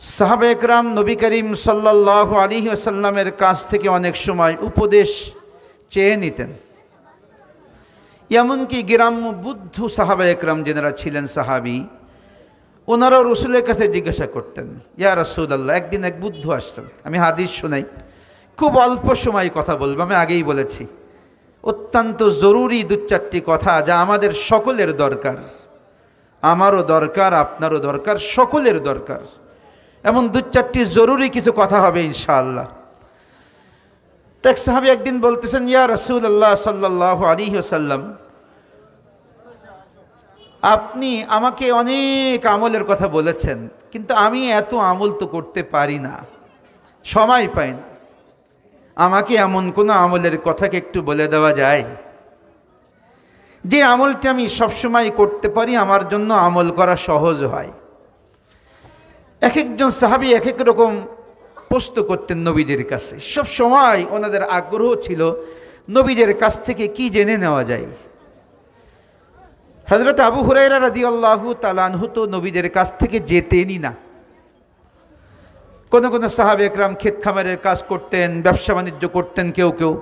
সাহাবা একরাম নবী করিম সাল্লাল্লাহু আলাইহি ওয়াসাল্লামের কাছ থেকে অনেক সময় উপদেশ চেয়ে নিতেন। এমনকি গ্রাম্য বুদ্ধ সাহাবা একরাম যারা ছিলেন সাহাবী, ওনারাও রসুলের কাছে জিজ্ঞাসা করতেন, ইয়া রাসূলুল্লাহ, একদিন এক বুদ্ধ আসছেন, আমি হাদিস শোনাই, খুব অল্প সময় কথা বলবো, আমি আগেই বলেছি অত্যন্ত জরুরি দু চারটি কথা যা আমাদের সকলের দরকার, আমারও দরকার, আপনারও দরকার, সকলের দরকার। এমন দু চারটি জরুরি কিছু কথা হবে ইনশাআল্লাহ। এক সাহাবী একদিন বলতেছেন, ইয়া রাসূলুল্লাহ সাল্লাল্লাহু আলাইহি ওয়াসাল্লাম, আপনি আমাকে অনেক আমলের কথা বলেছেন, কিন্তু আমি এত আমল তো করতে পারি না, সময় পাই না। আমাকে এমন কোনো আমলের কথাকে একটু বলে দেওয়া যায় যে আমলটি আমি সবসময় করতে পারি, আমার জন্য আমল করা সহজ হয়। এক একজন সাহাবী এক এক রকম প্রশ্ন করতেন নবীদের কাছে। সব সময় ওনাদের আগ্রহ ছিল নবীদের কাছ থেকে কি জেনে নেওয়া যায়। হযরত আবু হুরায়রা রাদিয়াল্লাহু তাআলা আনহু তো নবীদের কাছ থেকে যেতেনই না। কোন কোন সাহাবা একরাম ক্ষেত খামারের কাজ করতেন, ব্যবসা বাণিজ্য করতেন কেউ কেউ,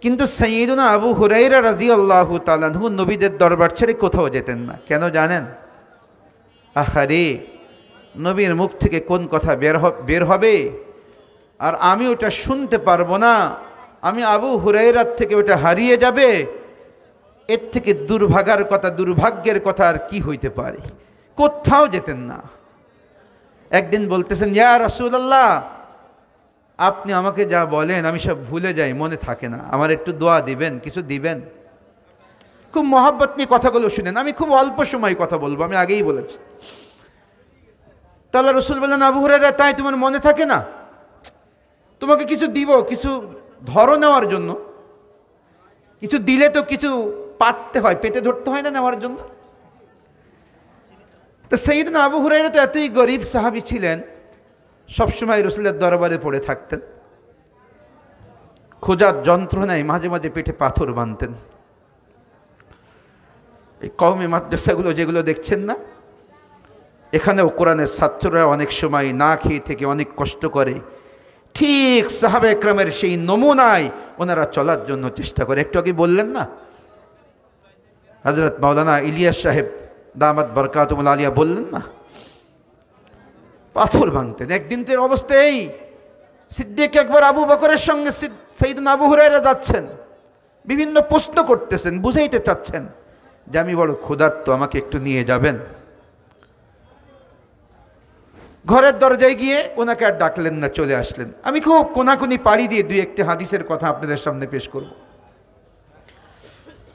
কিন্তু সাইয়্যিদুনা আবু হুরায়রা রাদিয়াল্লাহু তাআলা আনহু নবীদের দরবার ছেড়ে কোথাও যেতেন না। কেন জানেন? আহারে, নবীর মুখ থেকে কোন কথা বের হবে আর আমি ওটা শুনতে পারবো না, আমি আবু হুরায়রার থেকে ওটা হারিয়ে যাবে, এর থেকে দুর্ভাগার কথা, দুর্ভাগ্যের কথা আর কি হইতে পারে। কোথাও যেতেন না। একদিন বলতেছেন, ইয়া রাসূলুল্লাহ, আপনি আমাকে যা বলেন আমি সব ভুলে যাই, মনে থাকে না, আমার একটু দোয়া দিবেন, কিছু দিবেন। খুব মহব্বত নিয়ে কথাগুলো শুনেন, আমি খুব অল্প সময় কথা বলবো, আমি আগেই বলেছি। তাহলে রসুল বললেন, আবু হুরায়রা, তাই তোমার মনে থাকে না? তোমাকে কিছু দিব, কিছু ধরো নেওয়ার জন্য, কিছু দিলে তো কিছু পাততে হয়, পেতে ধরতে হয় না নেওয়ার জন্য। তো সাইয়্যিদনা আবু হুরায়রা তো এতই গরিব সাহাবী ছিলেন, সবসময় রসুলের দরবারে পড়ে থাকতেন। খোঁজার যন্ত্রণায় মাঝে মাঝে পেটে পাথর বাঁধতেন। এই কওমি মাদ্রাসাগুলো যেগুলো দেখছেন না, এখানেও কোরআনের ছাত্ররা অনেক সময় না খেয়ে থেকে অনেক কষ্ট করে, ঠিক সাহাবা একরামের সেই নমুনায় ওনারা চলার জন্য চেষ্টা করে। একটু আগে বললেন না, হযরত মাওলানা ইলিয়াস সাহেব দামাত বরকাতুল আলিয়া বললেন না, পাথর ভাঙতেন। একদিন তো অবস্থা এই, সিদ্দিক আকবর আবু বকরের সঙ্গে সাইয়্যিদনা আবু হুরায়রা যাচ্ছেন, বিভিন্ন প্রশ্ন করতেছেন, বুঝাইতে চাচ্ছেন যে আমি বড় ক্ষুধার্ত, আমাকে একটু নিয়ে যাবেন। ঘরের দরজায় গিয়ে ওনাকে আর ডাকলেন না, চলে আসলেন। আমি খুব কোনাকুনি পাড়ি দিয়ে দুই একটি হাদিসের কথা আপনাদের সামনে পেশ করব।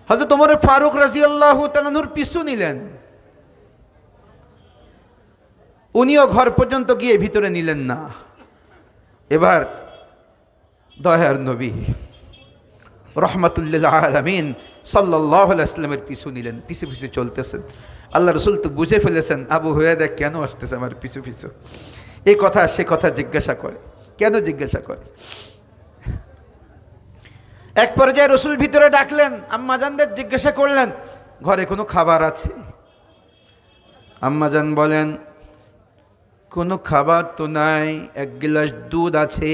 হযরত ওমর ফারুক রাদিয়াল্লাহু তাআলা আনহুর পিছু নিলেন, উনিও ঘর পর্যন্ত গিয়ে ভিতরে নিলেন না। এবার দয়ার নবী রহমাতুল আলামিন সাল্লাল্লাহু আলাইহি ওয়াসাল্লামের পিছু নিলেন, পিছু পিছু চলতেছেন। আল্লাহ রসুল তো বুঝে ফেলেছেন আবু হুরায়রা কেন আসতেছে আমার পিছু পিছু, এই কথা সে কথা জিজ্ঞাসা করে, কেন জিজ্ঞাসা করে। এক পর্যায়ে রসুল ভিতরে ডাকলেন, আম্মাজানদের জিজ্ঞাসা করলেন, ঘরে কোনো খাবার আছে? আম্মাজান বলেন, কোনো খাবার তো নাই, এক গ্লাস দুধ আছে,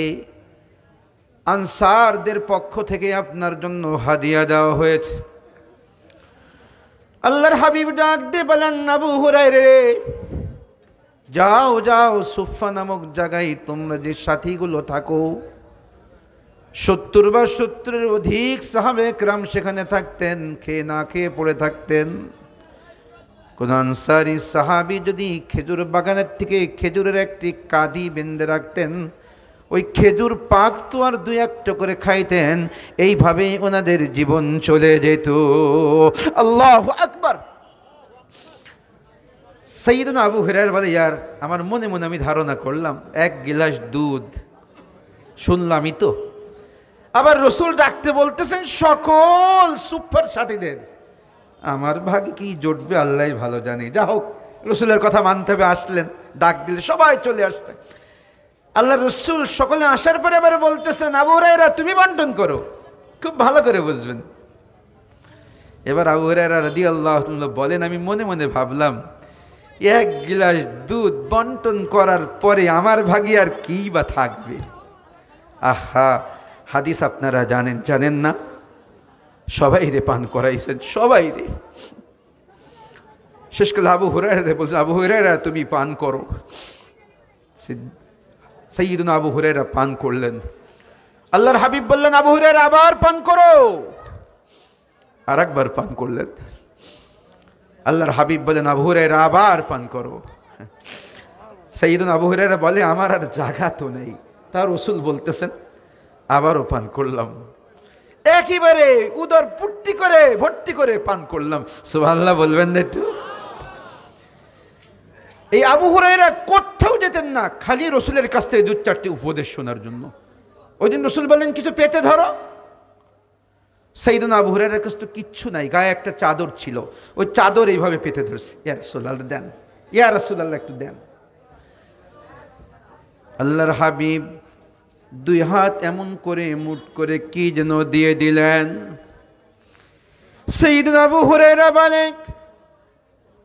আনসারদের পক্ষ থেকে আপনার জন্য হাদিয়া দেওয়া হয়েছে। আল্লাহর হাবিব ডাক দিয়ে বলেন, আবু হুরায়রা, যাও যাও, সুফা নামক জায়গায় তোমরা যে সাথীগুলো থাকো, 70 বা 70-এর অধিক সাহাবা একরাম সেখানে থাকতেন, খেয়ে না খেয়ে পড়ে থাকতেন। কোন আনসারি সাহাবী যদি খেজুর বাগানের থেকে খেজুরের একটি কাঁদি বেঁধে রাখতেন, ওই খেজুর পাক তো আর দুই একটা করে খাইতেন, এইভাবে ওনাদের জীবন চলে যেত। আল্লাহু আকবার। সাইয়্যিদুনা আবু হুরায়রা বলে, ইয়ার আমার মনে মনে আমি ধারণা করলাম এক গিলাস দুধ, শুনলামই তো। আবার রসুল ডাকতে বলতেছেন সকল সুপার সাথীদের, আমার ভাগে কি জুটবে আল্লাহ ভালো জানে। যা হোক, রসুলের কথা মানতে হবে, আসলেন, ডাক দিলে সবাই চলে আসছে। আল্লাহ রসুল সকলে আসার পরে এবার বলতেছেন, আবু হুরায়রা তুমি বন্টন করো, খুব ভালো করে বুঝবেন। এবার আবু হুরায়রা রাদিয়াল্লাহু তাআলা বলেন, আমি মনে মনে ভাবলাম এক গ্লাস দুধ বন্টন করার পরে আমার ভাগে আর কি বা থাকবে। আহা, হাদিস আপনারা জানেন না? সবাই রে পান করাইছেন, সবাই রে। শেষ কালে আবু হুরায়রা বলছে, আবু হুরায়রা তুমি পান করো। সাইয়্যিদুনা আবু হুরায়রা পান করলেন। আল্লাহর হাবিব বললেন, আবু হুরায়রা আবার পান করো। আর একবার পান করলেন। আল্লাহর হাবিব বলেন, আবু হুরায়রা আবার পান করো। সাইয়্যিদুনা আবু হুরায়রা বলে, আমার আর জায়গা তো নেই। তার রাসূল বলতেছেন, আবারও পান করলাম। একেবারে উদর ভর্তি করে পান করলাম। সুবহানাল্লাহ বলবেন না একটু? এই আবু হুরায়রা কোথাও যেতেন না, খালি রাসূলের কাছ থেকে 2-4টি উপদেশ শোনার জন্য। ওই দিন রাসূল বললেন, কিছু পেতে ধরো। সাইয়্যিদুনা আবু হুরায়রার কাছে তো কিচ্ছু নাই, গায়ে একটা চাদর ছিল, ওই চাদর এইভাবে পেতে ধরছে। ইয়া রাসূলুল্লাহ দেন, ইয়া রাসূলুল্লাহ একটু দেন। আল্লাহর হাবিব 2 হাত এমন করে মুঠ করে কি যেন দিয়ে দিলেন। সাইয়্যিদুনা আবু হুরায়রা বলেন,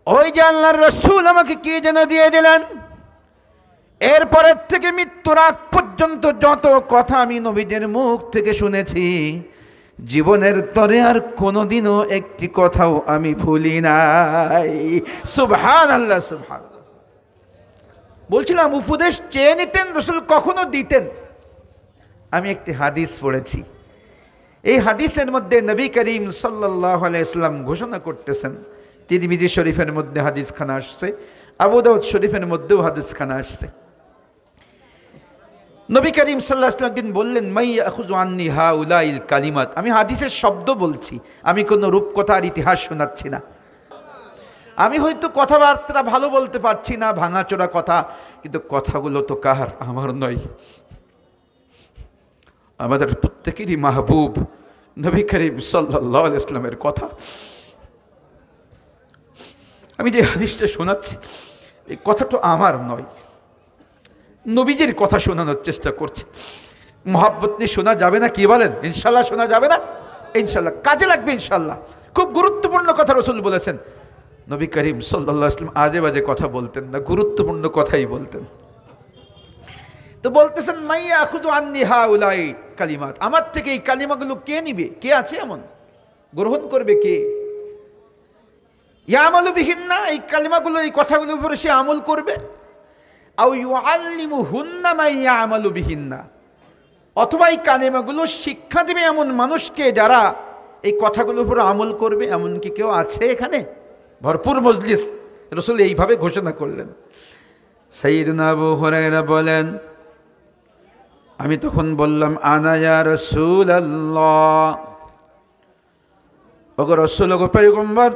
ওই যে আল্লাহর রাসূল আমাকে কি যেন দিয়ে দিলেন। এরপরের থেকে মৃত্যুর আগ পর্যন্ত যত কথা আমি নবীদের মুখ থেকে শুনেছি, জীবনের তরে আর কোনোদিনও একটি কথাও আমি ভুলি নাই। সুবহানাল্লাহ, সুবহানাল্লাহ। বলছিলাম উপদেশ চেয়ে নিতেন রাসূল, কখনো দিতেন। আমি একটি হাদিস পড়েছি, এই হাদিসের মধ্যে নবী করিম সাল্লাল্লাহু আলাইহি ওয়াসাল্লাম ঘোষণা করতেছেন। তিরমিজি শরীফের মধ্যে হাদিসখানা আসছে, আবু দাউদ শরীফের মধ্যেও হাদিসখানা আসছে। নবী করিম সাল্লাল্লাহু আলাইহি ওয়াসাল্লাম একদিন বললেন, মাই ইয়াখুযু আন্নি হাউলাইল কালিমাত। আমি হাদিসের শব্দ বলছি, আমি কোনো রূপকথা আর ইতিহাস শোনাচ্ছি না। আমি হয়তো কথাবার্তা ভালো বলতে পারছি না, ভাঙাচোরা কথা, কিন্তু কথাগুলো তো কার? আমার নয়, আমাদের প্রত্যেকেরই মাহবুব নবী করিম সাল্লাল্লাহু আলাইহি ওয়াসাল্লামের কথা। আমি যে হাদিসটা শোনাচ্ছি, এই কথাটা আমার নয়, নবীজির কথা শোনানোর চেষ্টা করছি। মহব্বত নিয়ে শোনা যাবে না? কি বলেন? ইনশাল্লাহ শোনা যাবে না? ইনশাল্লাহ কাজে লাগবে, ইনশাল্লাহ। খুব গুরুত্বপূর্ণ কথা রাসূল বলেছেন। নবী করিম সাল্লাল্লাহু আলাইহি ওয়াসাল্লাম আজে বাজে কথা বলতেন না, গুরুত্বপূর্ণ কথাই বলতেন। তো বলতেছেন, মাই ইয়াখুযু আন্নি হাউলাই কালিমাত, আমার থেকে এই কালিমাগুলো কে নিবে? কে আছে এমন? গ্রহণ করবে কে? ইয়ামালু বিহিন্না, এই কালিমাগুলো, এই কথাগুলোর উপরে সে আমল করবে। আও ইউআল্লিমুহুন্না মান ইয়ামালু বিহিন্না, অথবা এই কালিমাগুলো শিক্ষা দেবে এমন মানুষকে যারা এই কথাগুলোর উপর আমল করবে। এমন কি কেউ আছে এখানে? ভরপুর মজলিস, রাসূল এইভাবে ঘোষণা করলেন। সাইয়্যিদুনা আবু হুরায়রা বলেন, আমি তখন বললাম, আনা ইয়া রাসূলুল্লাহ, ওগো রাসূল, ওগো পয়গম্বর,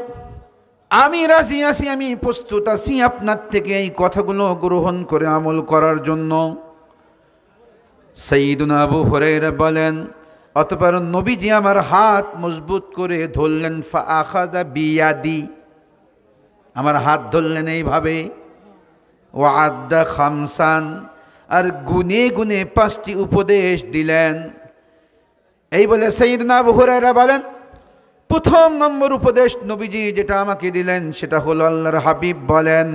আমি রাজি আছি, আমি প্রস্তুত আছি আপনার থেকে এই কথাগুলো গ্রহণ করে আমল করার জন্য। সাইয়্যিদুনা আবু হুরায়রা বলেন, অতঃপর নবীজি আমার হাত মজবুত করে ধরলেন। ফা আখাযা বিয়াদি, আমার হাত ধরলেন এইভাবে। ওয়া আদ্দা খামসান, আর গুনে গুনে 5টি উপদেশ দিলেন। এই বলে সাইয়্যিদুনা আবু হুরায়রা বলেন, প্রথম নম্বর উপদেশ নবীজি যেটা আমাকে দিলেন সেটা হলো, আল্লাহর হাবিব বলেন,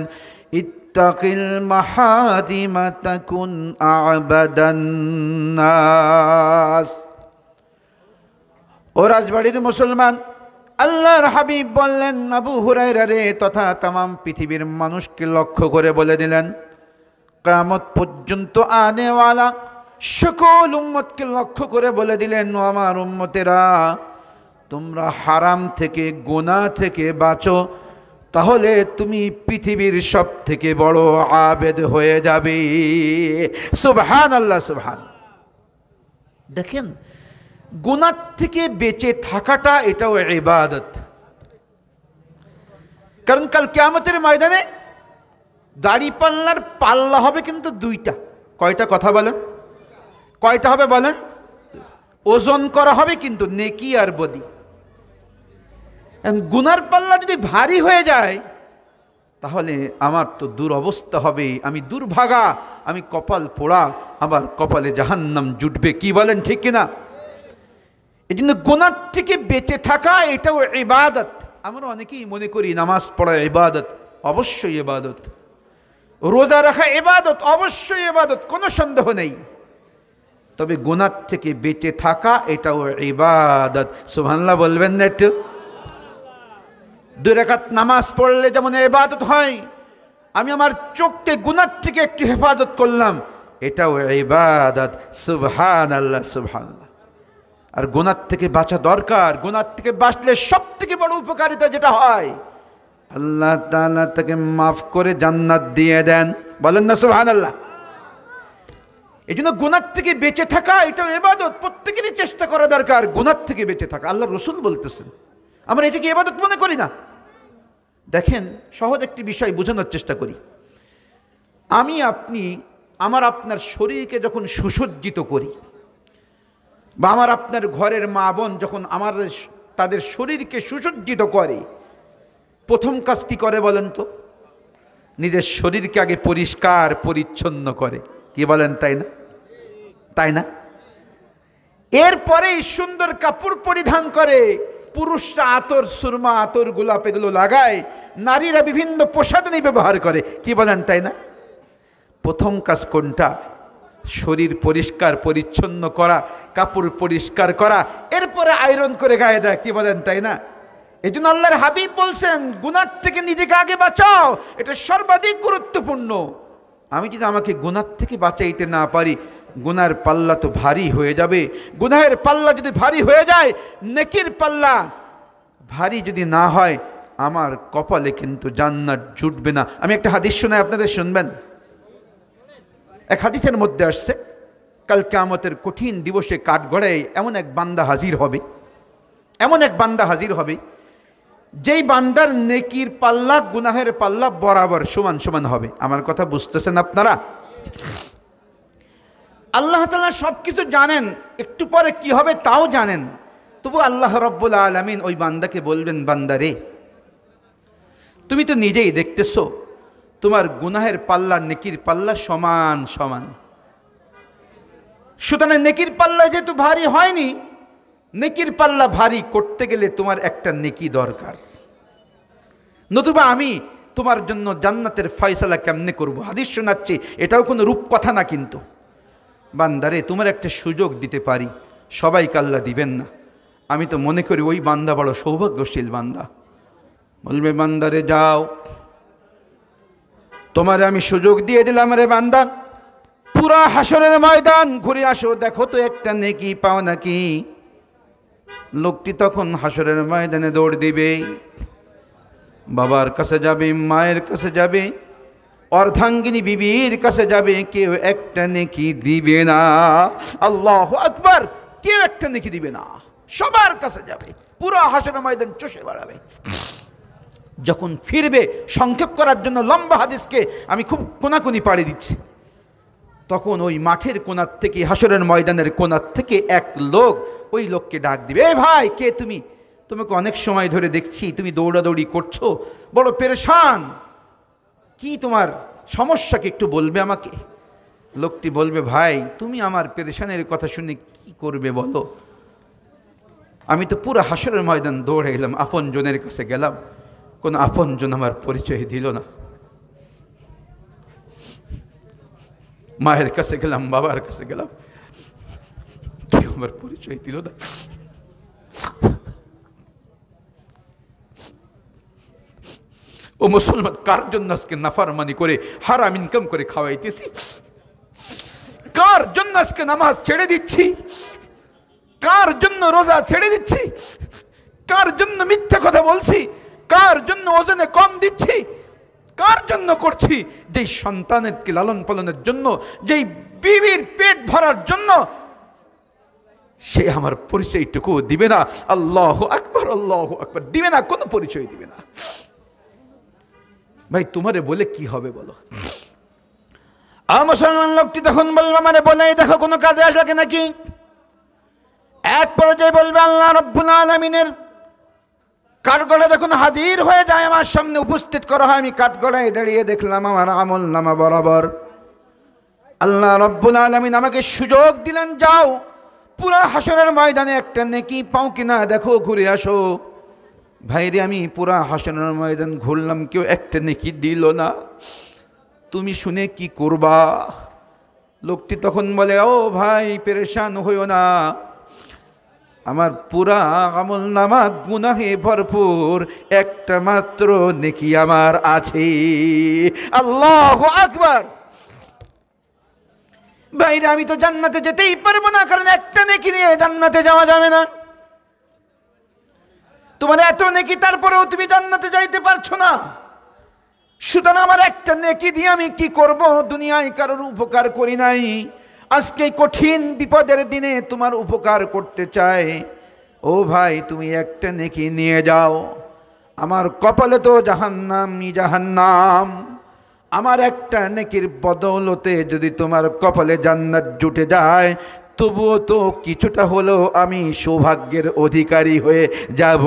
ইত্তাকিল মাহারিমা তাকুন আ'বাদান নাস। ও রাজবাড়ির মুসলমান, আল্লাহর হাবিব বললেন, আবু হুরায়রা রে তথা তামাম পৃথিবীর মানুষকে লক্ষ্য করে বলে দিলেন, কিয়ামত পর্যন্ত আনেওয়ালা সকল উম্মতকে লক্ষ্য করে বলে দিলেন, ও আমার উম্মতেরা, তোমরা হারাম থেকে, গুনাহ থেকে বাঁচো, তাহলে তুমি পৃথিবীর সব থেকে বড় আবেদ হয়ে যাবে। সুবহানাল্লাহ, সুবহান। দেখেন, গুনাহ থেকে বেঁচে থাকাটা এটাও ইবাদত। কারণ কাল কিয়ামতের ময়দানে দাড়িপাল্লার পাল্লা হবে কিন্তু 2টা। কয়টা? কথা বলেন, কয়টা হবে বলেন? ওজন করা হবে কিন্তু নেকি আর বদি। গুনার পাল্লা যদি ভারী হয়ে যায় তাহলে আমার তো দুরবস্থা হবে, আমি দুর্ভাগা, আমি কপাল পোড়া, আমার কপালে জাহান্নাম জুটবে। কি বলেন, ঠিক কিনা? এই জন্য গুনার থেকে বেঁচে থাকা এটাও ইবাদত। আমরা অনেকেই মনে করি নামাজ পড়া ইবাদত, অবশ্যই ইবাদত, রোজা রাখা ইবাদত, অবশ্যই ইবাদত, কোনো সন্দেহ নেই। তবে গুনাহ থেকে বেঁচে থাকা এটাও ইবাদত। সুবহানাল্লাহ বলবেন না একটু? 2 রাকাত নামাজ পড়লে যেমন ইবাদত হয়, আমি আমার চোখকে গুনাহ থেকে একটু হেফাজত করলাম, এটাও ইবাদত। সুবহানাল্লাহ, সুবহানাল্লাহ। আর গুনাহ থেকে বাঁচা দরকার। গুনাহ থেকে বাঁচলে সব থেকে বড় উপকারিতা যেটা হয়, আল্লাহ তাআলা তাকে মাফ করে জান্নাত দিয়ে দেন। বলেন না সুবহানাল্লাহ? এই জন্য গুনাহ থেকে বেঁচে থাকা এটাও ইবাদত। প্রত্যেকেরই চেষ্টা করা দরকার গুনাহ থেকে বেঁচে থাকা। আল্লাহ রসুল বলতেছেন, আমরা এটাকে ইবাদত মনে করি না। দেখেন, সহজ একটি বিষয় বোঝানোর চেষ্টা করি। আমি আপনি আমার আপনার শরীরকে যখন সুসজ্জিত করি, বা আমার আপনার ঘরের মা বোন যখন তাদের শরীরকে সুসজ্জিত করে, প্রথম কাজ কি করে বলেন তো? নিজের শরীরকে আগে পরিষ্কার পরিচ্ছন্ন করে। কি বলেন, তাই না? তাই না? এরপরেই সুন্দর কাপড় পরিধান করে। পুরুষরা আতর, সুরমা, আতর, গোলাপ এগুলো লাগায়, নারীরা বিভিন্ন প্রসাধনী ব্যবহার করে। কি বলেন, তাই না? প্রথম কাজ কোনটা? শরীর পরিষ্কার পরিচ্ছন্ন করা, কাপড় পরিষ্কার করা, এরপরে আয়রন করে গায়ে দেয়। কি বলেন, তাই না? এই জন্য আল্লাহর হাবিব বলছেন, গুনাহ থেকে নিজেকে আগে বাঁচাও, এটা সর্বাধিক গুরুত্বপূর্ণ। আমি যদি আমাকে গুনাহ থেকে বাঁচাইতে না পারি, গুনাহের পাল্লা তো ভারী হয়ে যাবে। গুনাহের পাল্লা যদি ভারী হয়ে যায়, নেকির পাল্লা ভারী যদি না হয়, আমার কপালে কিন্তু জান্নাত জুটবে না। আমি একটা হাদিস শোনাই, আপনাদের শুনবেন। এক হাদিসের মধ্যে আসছে, কাল কিয়ামতের কঠিন দিবসে কাঠগড়ায় এমন এক বান্দা হাজির হবে, এমন এক বান্দা হাজির হবে, যেই বান্দার নেকির পাল্লা গুনাহের পাল্লা বরাবর সমান সমান হবে। আমার কথা বুঝতেছেন আপনারা? আল্লাহ তাআলা সব কিছু জানেন, একটু পরে কি হবে তাও জানেন। তবু আল্লাহ রব্বুল আলামিন ওই বান্দাকে বলবেন, বান্দা রে, তুমি তো নিজেই দেখতেছো তোমার গুনাহের পাল্লা নেকির পাল্লা সমান সমান। সুতরাং নেকির পাল্লা যেহেতু ভারী হয়নি, নেকির পাল্লা ভারী করতে গেলে তোমার একটা নেকি দরকার, নতুবা আমি তোমার জন্য জান্নাতের ফয়সালা কেমনে করব? হাদিস শোনাচ্ছি, এটাও কোনো রূপকথা না। কিন্তু বান্দারে, তোমার একটা সুযোগ দিতে পারি, সবাইকে আল্লাহ দিবেন না। আমি তো মনে করি ওই বান্দা বড় সৌভাগ্যশীল বান্দা। বলবে, বান্দারে যাও, তোমারে আমি সুযোগ দিয়ে দিলাম রে বান্দা, পুরা হাসরের ময়দান ঘুরে আসো, দেখো তো একটা নেকি পাও নাকি। লোকটি তখন হাসরের ময়দানে দৌড় দিবে, বাবার কাছে যাবে, মায়ের কাছে যাবে, অর্ধাঙ্গিনী বিবির কাছে যাবে, কেউ একটা নেকি দিবে না। আল্লাহু আকবার! কেউ একটা নেকি দিবে না, সবার কাছে যাবে, পুরো হাসরের ময়দান চষে বেড়াবে। যখন ফিরবে, সংক্ষেপ করার জন্য লম্বা হাদিসকে আমি খুব কোনাকুনি পাড়ি দিচ্ছি, তখন ওই মাঠের কোনার থেকে, হাসরের ময়দানের কোনার থেকে এক লোক ওই লোককে ডাক দিবে, এ ভাই, কে তুমি? তোমাকে অনেক সময় ধরে দেখছি তুমি দৌড়াদৌড়ি করছো, বড় পেরেশান, কি তোমার সমস্যা কি একটু বলবে আমাকে? লোকটি বলবে, ভাই, তুমি আমার পেরেশানের কথা শুনে কি করবে বলো? আমি তো পুরো হাসরের ময়দান দৌড়ে এলাম, আপন জনের কাছে গেলাম, কোন আপন জন আমার পরিচয় দিল না। মায়ের কাছে গেলাম, বাবার কাছে গেলাম, কেউ আমার পরিচয় দিল না। ও মুসলমান, কার জন্য আজকে নাফরমানি করে হারাম ইনকাম করে খাওয়াইতেছি? কার জন্য আজকে নামাজ ছেড়ে দিচ্ছি? কার জন্য রোজা ছেড়ে দিচ্ছি? কার জন্য মিথ্যা কথা বলছি? কার জন্য ওজনে কম দিচ্ছি? কার জন্য করছি? যেই সন্তানকে লালন পালনের জন্য, যেই বিবির পেট ভরার জন্য, সে আমার পরিচয়টুকু দিবে না। আল্লাহু আকবার, আল্লাহু আকবার, দিবে না, কোনো পরিচয় দিবে না। ভাই, তোমারে বলে কি হবে বলো? মুসলমান লোকটি তখন বলবে, মানে বলে দেখো কোনো কাজে আসবে নাকি? এক পর্যায়ে বলবে, আল্লাহ রাব্বুল আলামিনের কাঠগড়া যখন হাজির হয়ে যায়, আমার সামনে উপস্থিত করা হয়, আমি কাঠগড়ায় দাঁড়িয়ে দেখলাম আমার আমল নামা বরাবর। আল্লাহ রাব্বুল আলামিন আমাকে সুযোগ দিলেন, যাও পুরা হাসরের ময়দানে একটা নেকি পাও কিনা দেখো, ঘুরে আসো। ভাইরে আমি পুরা হাসনের ময়দান ঘুরলাম, কেউ একটা নেকি দিল না, তুমি শুনে কি করবা? লোকটি তখন বলে, ও ভাই পেরেশান হইও না, আমার পুরা আমল নামা গুনাহে ভরপুর, একটা মাত্র নেকি আমার আছে। আল্লাহু আকবার। ভাইরে আমি তো জান্নাতে যেতেই পারবো না, কারণ একটা নেকি নিয়ে জান্নাতে যাওয়া যাবে না। তোমার এত নেকি, তারপরেও তুমি জান্নাতে যাইতে পারছো না। সুতরাং আমার একটা নেকি দিয়ে আমি কি করব? দুনিয়ায় কারোর উপকার করি নাই, আজকে কঠিন বিপদের দিনে তোমার উপকার করতে চাই। ও ভাই তুমি একটা নেকি নিয়ে যাও, আমার কপালে তো জাহান্নামই জাহান্নাম, আমার একটা নেকির বদৌলতে যদি তোমার কপালে জান্নাত জুটে যায়, তবুও তো কিছুটা হলেও আমি সৌভাগ্যের অধিকারী হয়ে যাব।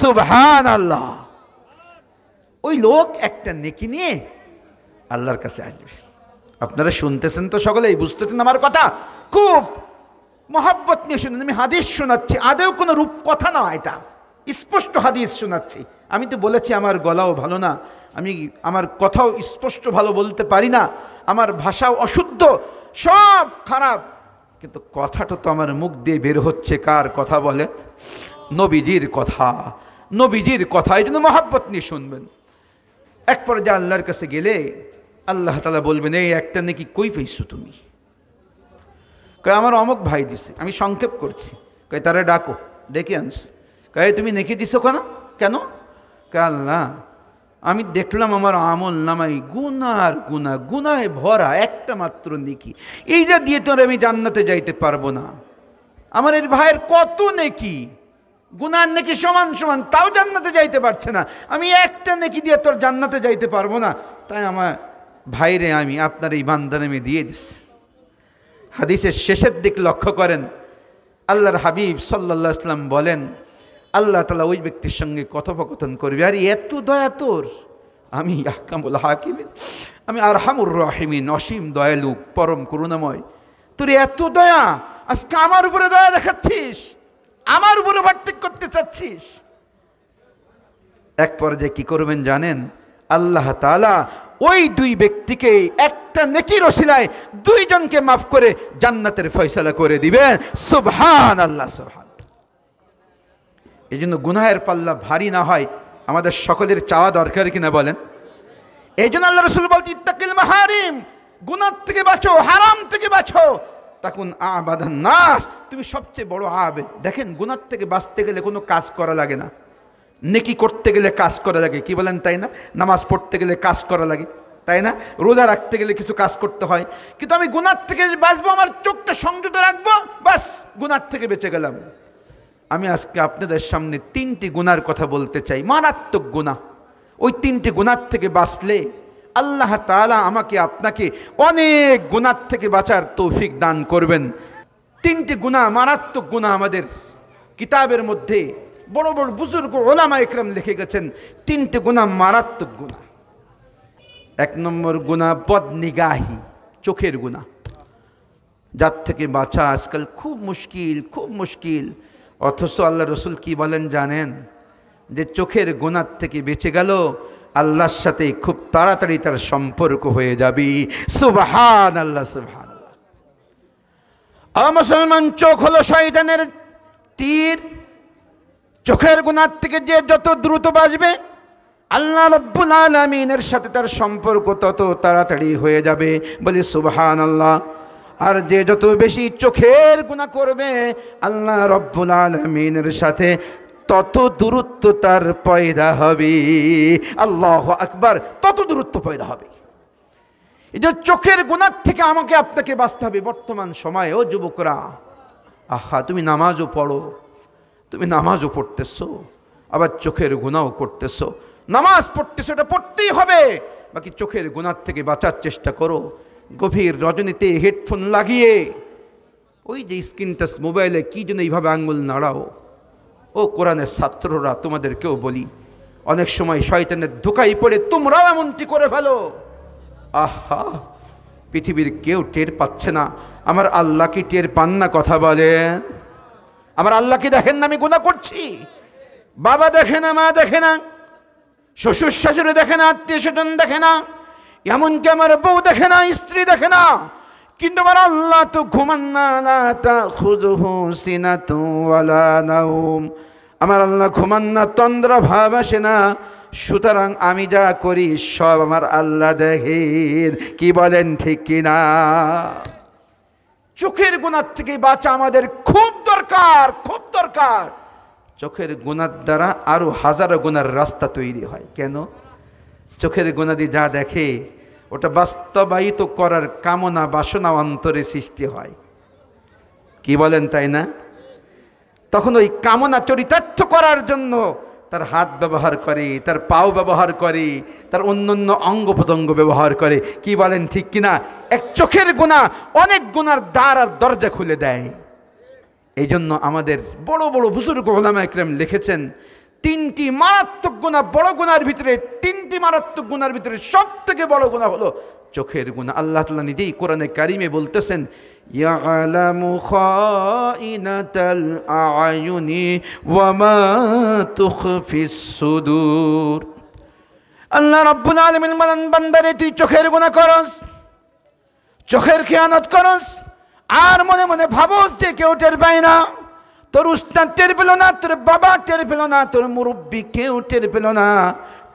সুবহানাল্লাহ। ওই লোক একটা নেকি নিয়ে আল্লাহর কাছে আসবে। আপনারা শুনতেছেন তো, সকলেই বুঝতেছেন আমার কথা? খুব মহাব্বত নিয়ে শুনেন। আমি হাদিস শোনাচ্ছি, আদেও কোনো রূপ কথা না, এটা স্পষ্ট হাদিস শোনাচ্ছি। আমি তো বলেছি আমার গলাও ভালো না, আমি আমার কথাও স্পষ্ট ভালো বলতে পারি না, আমার ভাষাও অশুদ্ধ, সব খারাপ, কিন্তু কথাটা তো আমার মুখ দিয়ে বের হচ্ছে। কার কথা বলে? নবীজির কথা, নবীজির কথা। এই জন্য মহাব্বত নিয়ে শুনবেন। এক পর্যায়ে আল্লাহর কাছে গেলে আল্লাহ তাআলা বলবেন, এই একটা নাকি কই পেয়েছো তুমি? কয় আমার অমুক ভাই দিছে। আমি সংক্ষেপ করছি। কয় তারা ডাকো, ডেকে আনস। কয় তুমি নেকি দিছো কেন? কেন? কয় আল্লাহ আমি দেখলাম আমার আমল নামাই গুনার গুনাহ, গুনাহে ভরা, একটা মাত্র নেকি, এইটা দিয়ে তো আমি জান্নাতে যাইতে পারবো না। আমার এই ভাইয়ের কত নেকি, গুনার নেকি সমান সমান, তাও জান্নাতে যাইতে পারছে না। আমি একটা নেকি দিয়ে তোর জান্নাতে যাইতে পারবো না, তাই আমার ভাইরে আমি আপনার এই বান্দার আমি দিয়ে দিস। হাদিসের শেষের দিক লক্ষ্য করেন, আল্লাহর হাবিব সাল্লাল্লাহু আলাইহি ওয়াসাল্লাম বলেন, আল্লাহ তাআলা ওই ব্যক্তির সঙ্গে কথোপকথন করবে, আর এত দয়া তোর, আমি আহকামুল হাকিমিন, আমি আরহামুর রাহিমিন, অসীম দয়ালু, পরম করুণাময়, তোর এত দয়া, আজকে আমার উপরে দয়া দেখাচ্ছিস, আমার উপরে ওভারটেক করতে চাচ্ছিস। এক পর্যায়ে কি করবেন জানেন? আল্লাহ তাআলা ওই দুই ব্যক্তিকে একটা নেকির ওসিলায় দুইজনকে মাফ করে জান্নাতের ফয়সালা করে দিবেন। সুবহানাল্লাহ, সুবহানাল্লাহ। এই জন্য গুনাহের পাল্লা ভারী না হয় আমাদের সকলের চাওয়া দরকার কিনা বলেন? এই জন্য আল্লাহ রাসূল বলতে, ইত্তাকিল মাহারিম, গুনাহ থেকে বাঁচো, হারাম থেকে বাঁচো, তাকুন আবাদান নাস, তুমি সবচেয়ে বড় আবেদ। দেখেন, গুনাহ থেকে বাঁচতে গেলে কোনো কাজ করা লাগে না, নেকি করতে গেলে কাজ করা লাগে, কি বলেন তাই না? নামাজ পড়তে গেলে কাজ করা লাগে, তাই না? রোজা রাখতে গেলে কিছু কাজ করতে হয়। কিন্তু আমি গুনাহ থেকে বাঁচবো, আমার চোখটা সংযত রাখবো, বাস গুনাহ থেকে বেঁচে গেলাম। আমি আজকে আপনাদের সামনে তিনটি গুনার কথা বলতে চাই, মারাত্মক গুনাহ। ওই তিনটি গুনার থেকে বাঁচলে আল্লাহ তাআলা আমাকে আপনাকে অনেক গুনার থেকে বাঁচার তৌফিক দান করবেন। তিনটি গুনাহ, মারাত্মক গুনাহ, আমাদের কিতাবের মধ্যে বড় বড় বুজুর্গ ওলামা ইকরাম লিখে গেছেন, তিনটি গুনাহ মারাত্মক গুনাহ। এক নম্বর গুনাহ বদনিগাহি, চোখের গুনাহ, যার থেকে বাঁচা আজকাল খুব মুশকিল, খুব মুশকিল। অথচ আল্লাহ রসুল কি বলেন জানেন? যে চোখের গুনাহ থেকে বেঁচে গেল, আল্লাহর সাথে খুব তাড়াতাড়ি তার সম্পর্ক হয়ে যাবে। সুবহানাল্লাহ, সুবহানাল্লাহ। মুসলমান, চোখ হলো শয়তানের তীর। চোখের গুনাহ থেকে যে যত দ্রুত বাঁচবে, আল্লাহ রাব্বুল আলামিনের সাথে তার সম্পর্ক তত তাড়াতাড়ি হয়ে যাবে। বলি সুবহানাল্লাহ। আর যে যত বেশি চোখের গুনাহ করবে, আল্লাহ রাব্বুল আলামিনের সাথে তত দূরত্ব তার পয়দা হবে। আল্লাহু আকবার, তত দূরত্ব পয়দা হবে। এই যে চোখের গুনাহ থেকে আমাকে আপনাকে বাঁচতে হবে। বর্তমান সময়ে ও যুবকরা, আহা, তুমি নামাজও পড়ো, তুমি নামাজও পড়তেছো, আবার চোখের গুনাহও করতেছো। নামাজ পড়তেছো, এটা পড়তেই হবে, বাকি চোখের গুনাহ থেকে বাঁচার চেষ্টা করো। গভীর রজনীতে হেডফোন লাগিয়ে ওই যে স্ক্রিন টাচ মোবাইলে কি জন্য এইভাবে আঙ্গুল নাড়াও? ও কোরআনের ছাত্ররা, তোমাদেরকেও বলি, অনেক সময় শয়তানের ধোঁকায় পড়ে তোমরাও এমনটি করে ফেলো। আহা, পৃথিবীর কেউ টের পাচ্ছে না, আমার আল্লাহ কি টের পান না? কথা বলেন। আমার আল্লাহকে দেখেন না আমি গুনাহ করছি? বাবা দেখে না, মা দেখে না, শ্বশুর শাশুড়ি দেখে না, আত্মীয় স্বজন দেখে না, এমনকি আমার বউ দেখে না, স্ত্রী দেখে না, কিন্তু আমার আল্লাহ তো ঘুমান না, লা তাখুযুহু সিনাতুন ওয়ালা নাওম। আমার আল্লাহ ঘুমান না, তন্দ্রা ভাব আসে না। সুতরাং আমি যা করি সব আমার আল্লাহ দেখেন। কি বলেন ঠিক কিনা? চোখের গুনাহ থেকে বাঁচা আমাদের খুব দরকার, খুব দরকার। চোখের গুনার দ্বারা আরো হাজারো গুনার রাস্তা তৈরি হয়। কেন? চোখের গুনাহ দিয়ে যা দেখে ওটা বাস্তবায়িত করার কামনা বাসনা অন্তরে সৃষ্টি হয়। কি বলেন, তাই না? তখন ওই কামনা চরিতার্থ করার জন্য তার হাত ব্যবহার করে, তার পাও ব্যবহার করে, তার অন্যান্য অঙ্গ প্রত্যঙ্গ ব্যবহার করে। কি বলেন ঠিক কিনা? এক চোখের গুনাহ অনেক গুনার দ্বার আর দরজা খুলে দেয়। এই জন্য আমাদের বড় বড় বুজুর্গ উলামা ইকরাম লিখেছেন, তিনটি মারাত্মক গুনাহ, বড় গুনার ভিতরে তিনটি মারাত্মক গুনার ভিতরে সব থেকে বড় গুনাহ হলো চোখের গুনাহ। আল্লাহ তাআলা নিজেই কোরআনে কারিমে বলতেছেন, ইয়ালামু খাইনাতাল আয়ুনি ওয়া মা তুখফিস সুদূর। আল্লাহ রাব্বুল আলামিন বলেন, বান্দারে তুই চোখের গুনাহ করস, চোখের খেয়ানত করস, আর মনে মনে ভাবস যে কেউ টের পায় না, তোর উস্তাদ টের পেল না, তোর বাবা টের পেল না, তোর মুরব্বী কেউ টের পেল না,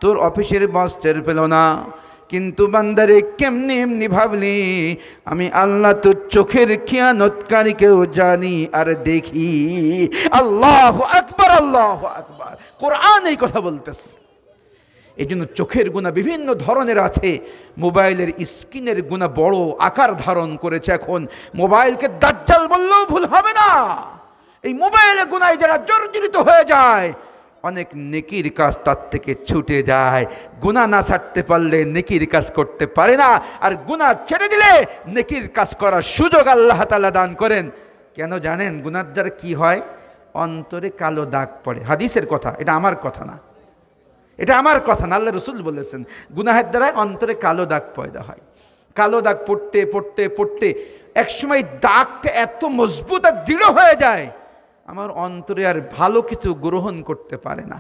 তোর অফিসের বস টের পেল না। কিন্তু বান্দারে কেমনি এমনি ভাবলি, আমি আল্লাহ তোর চোখের খেয়ানতকারীকেও জানি আর দেখি। আল্লাহু আকবার, আল্লাহু আকবার। কোরআন এই কথা বলতেছে। এই জন্য চোখের গুনাহ বিভিন্ন ধরনের আছে। মোবাইলের স্ক্রিনের গুনাহ বড় আকার ধারণ করেছে এখন। মোবাইলকে দাজ্জাল বললেও ভুল হবে না। এই মোবাইলের গুনায় যারা জর্জরিত হয়ে যায়, অনেক নেকির কাজ তার থেকে ছুটে যায়। গুনাহ না ছাড়তে পারলে নেকির কাজ করতে পারে না, আর গুনাহ ছেড়ে দিলে নেকির কাজ করার সুযোগ আল্লাহ তাআলা দান করেন। কেন জানেন? গুনার দ্বারা কি হয়? অন্তরে কালো দাগ পড়ে। হাদিসের কথা, এটা আমার কথা না, এটা আমার কথা না, আল্লাহ রাসূল বলেছেন, গুনাহের দ্বারা অন্তরে কালো দাগ পয়দা হয়। কালো দাগ পড়তে পড়তে পড়তে একসময় দাগটা এত মজবুত আর দৃঢ় হয়ে যায়, আমার অন্তরে আর ভালো কিছু গ্রহণ করতে পারে না।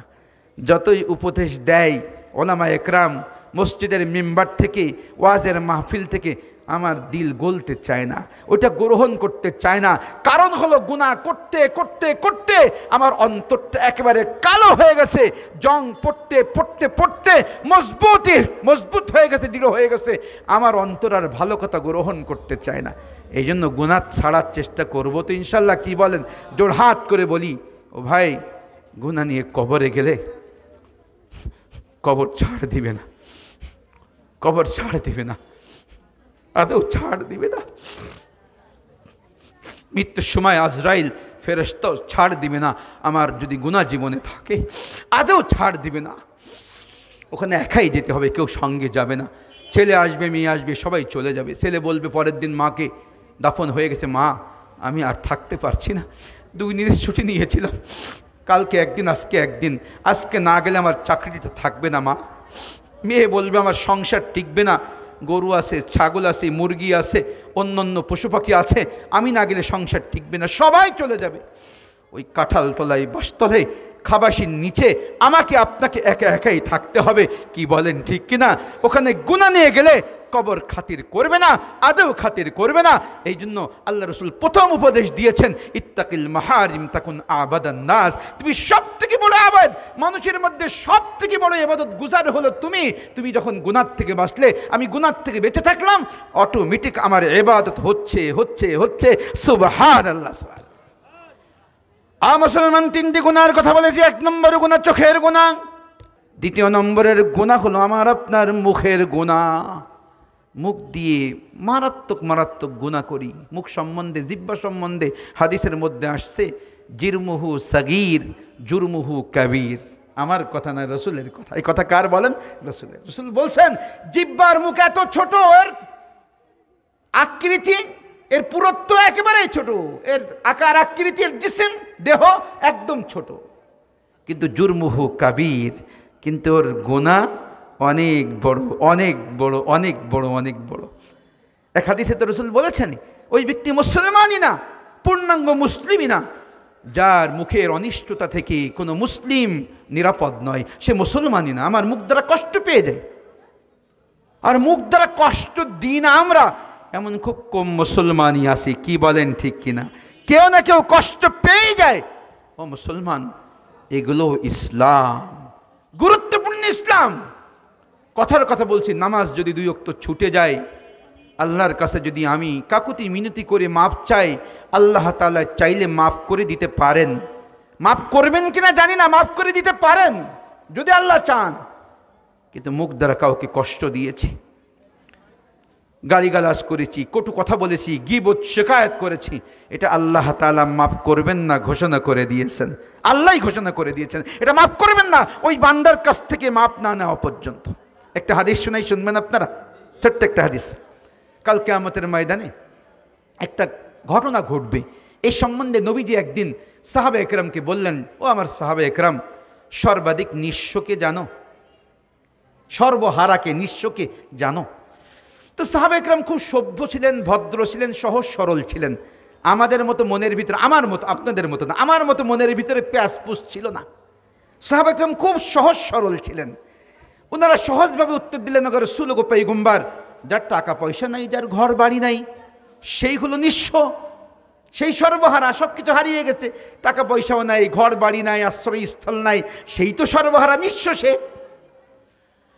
যতই উপদেশ দেয় ওলামা একরাম মসজিদের মিম্বার থেকে, ওয়াজের মাহফিল থেকে, আমার দিল গলতে চায় না, ওটা গ্রহণ করতে চায় না। কারণ হলো গুনাহ করতে করতে করতে আমার অন্তরটা একেবারে কালো হয়ে গেছে, জং পড়তে পড়তে পড়তে মজবুত হয়ে গেছে, দৃঢ় হয়ে গেছে। আমার অন্তর আর ভালো কথা গ্রহণ করতে চায় না। এই জন্য গুনাহ ছাড়ার চেষ্টা করবো তো ইনশাল্লাহ। কি বলেন? জোড়হাত করে বলি, ও ভাই, গুনাহ নিয়ে কবরে গেলে কবর ছাড় দিবে না, কবর ছাড় দিবে না, আদৌ ছাড় দিবে না। মৃত্যুর সময় আজরাইল ফেরেশতা ছাড় দিবে না। আমার যদি গুনাহ জীবনে থাকে, আদৌ ছাড় দিবে না। ওখানে একাই যেতে হবে, কেউ সঙ্গে যাবে না। ছেলে আসবে, মেয়ে আসবে, সবাই চলে যাবে। ছেলে বলবে পরের দিন মাকে, দাফন হয়ে গেছে, মা আমি আর থাকতে পারছি না, 2 দিনের ছুটি নিয়েছিলাম, কালকে একদিন আজকে একদিন, আজকে না গেলে আমার চাকরিটা থাকবে না মা। মেয়ে বলবে আমার সংসার টিকবে না, গরু আছে, ছাগল আছে, মুরগি আছে, অন্যান্য পশু পাখি আছে, আমি না গেলে সংসার টিকবে না। সবাই চলে যাবে। ওই কাঁঠাল তলায় বাসতলায় খাবাসির নিচে আমাকে আপনাকে একা একাই থাকতে হবে। কি বলেন ঠিক কিনা? ওখানে গুনাহ নিয়ে গেলে কবর খাতির করবে না, আদৌ খাতির করবে না। এই জন্য আল্লাহ রাসূল প্রথম উপদেশ দিয়েছেন, ইত্তাকিল মাহারিম তাকুন আবাদান নাস। তুমি সব থেকে বড় আবাদ, মানুষের মধ্যে সব থেকে বড় ইবাদত গুজার হলো তুমি যখন গুনাহ থেকে বাঁচলে, আমি গুনাহ থেকে বেঁচে থাকলাম, অটোমেটিক আমার ইবাদত হচ্ছে হচ্ছে হচ্ছে। সুবহানাল্লাহ। মুসলমান 3টি গুনাহের কথা বলেছি। 1 নম্বর গুনাহ চোখের গুনাহ। 2 নম্বরের গুনাহ হলো আমার আপনার মুখের গুনাহ। মুখ দিয়ে মারাত্মক মারাত্মক গুনাহ করি। মুখ সম্বন্ধে, জিহ্বা সম্বন্ধে হাদিসের মধ্যে আসছে, জিরমুহু সাগীর জুরমুহু কাবীর। আমার কথা না, রাসূলের কথা। এই কথা কার বলেন? রাসূলের। রাসূল বলছেন, জিহ্বার মুখ এত ছোট, এর আকৃতি, এর পুরুত্ব একেবারেই ছোট, এর আকার আকৃতির জিসিম দেহ একদম ছোট, কিন্তু জুরমুহু কাবীর, কিন্তু ওর গুনাহ অনেক বড়, অনেক বড়, অনেক বড়, অনেক বড়। এক হাদিসে তো রাসূল বলেছেন, ওই ব্যক্তি মুসলমানই না, পূর্ণাঙ্গ মুসলিমই না, যার মুখের অনিষ্টতা থেকে কোনো মুসলিম নিরাপদ নয়, সে মুসলমানই না। আমার মুখ দ্বারা কষ্ট পেয়ে যায়, আর মুখ দ্বারা কষ্ট দিই না আমরা, এমন খুব কম মুসলমানই আছে। কি বলেন, ঠিক কিনা? কেউ না কেউ কষ্ট পেয়ে যায়। ও মুসলমান, এগুলো ইসলাম, গুরুত্বপূর্ণ ইসলাম। কথার কথা বলছি, নামাজ যদি 2 ওয়াক্ত ছুটে যায়, আল্লাহর কাছে যদি আমি কাকুতি মিনতি করে মাপ চাই, আল্লাহ তাআলা চাইলে মাফ করে দিতে পারেন। মাফ করবেন কিনা জানি না, মাফ করে দিতে পারেন যদি আল্লাহ চান। কিন্তু মুখ দ্বারা কাউকে কষ্ট দিয়েছি, গালিগালাজ করেছি, কটু কথা বলেছি, গীবত শিকায়ত করেছি, এটা আল্লাহ তাআলা মাফ করবেন না ঘোষণা করে দিয়েছেন। আল্লাহই ঘোষণা করে দিয়েছেন এটা মাফ করবেন না, ওই বান্দার কাছ থেকে মাফ না নেওয়া পর্যন্ত। একটা হাদিস শোনাই, শুনবেন আপনারা, ছোট্ট একটা হাদিস। কাল কিয়ামতের ময়দানে একটা ঘটনা ঘটবে, এই সম্বন্ধে নবীজি একদিন সাহাবা একরামকে বললেন, ও আমার সাহাবা একরাম, সর্বাধিক নিঃস্বকে জানো? সর্বহারাকে, নিঃস্বকে জানো? তো সাহাবা একরাম খুব সভ্য ছিলেন, ভদ্র ছিলেন, সহজ সরল ছিলেন। আমাদের মতো মনের ভিতরে, আমার মতো, আপনাদের মতো না, আমার মতো মনের ভিতরে প্যাঁচপুস ছিল না। সাহাবা একরাম খুব সহজ সরল ছিলেন। ওনারা সহজভাবে উত্তর দিলেন, রাসূল গো পয়গম্বর, যার টাকা পয়সা নাই, যার ঘর বাড়ি নাই, সেই হলো নিঃস্ব, সেই সর্বহারা, সব কিছু হারিয়ে গেছে, টাকা পয়সাও নাই, ঘর বাড়ি নাই, আশ্রয়স্থল নাই, সেই তো সর্বহারা, নিঃস্ব সে।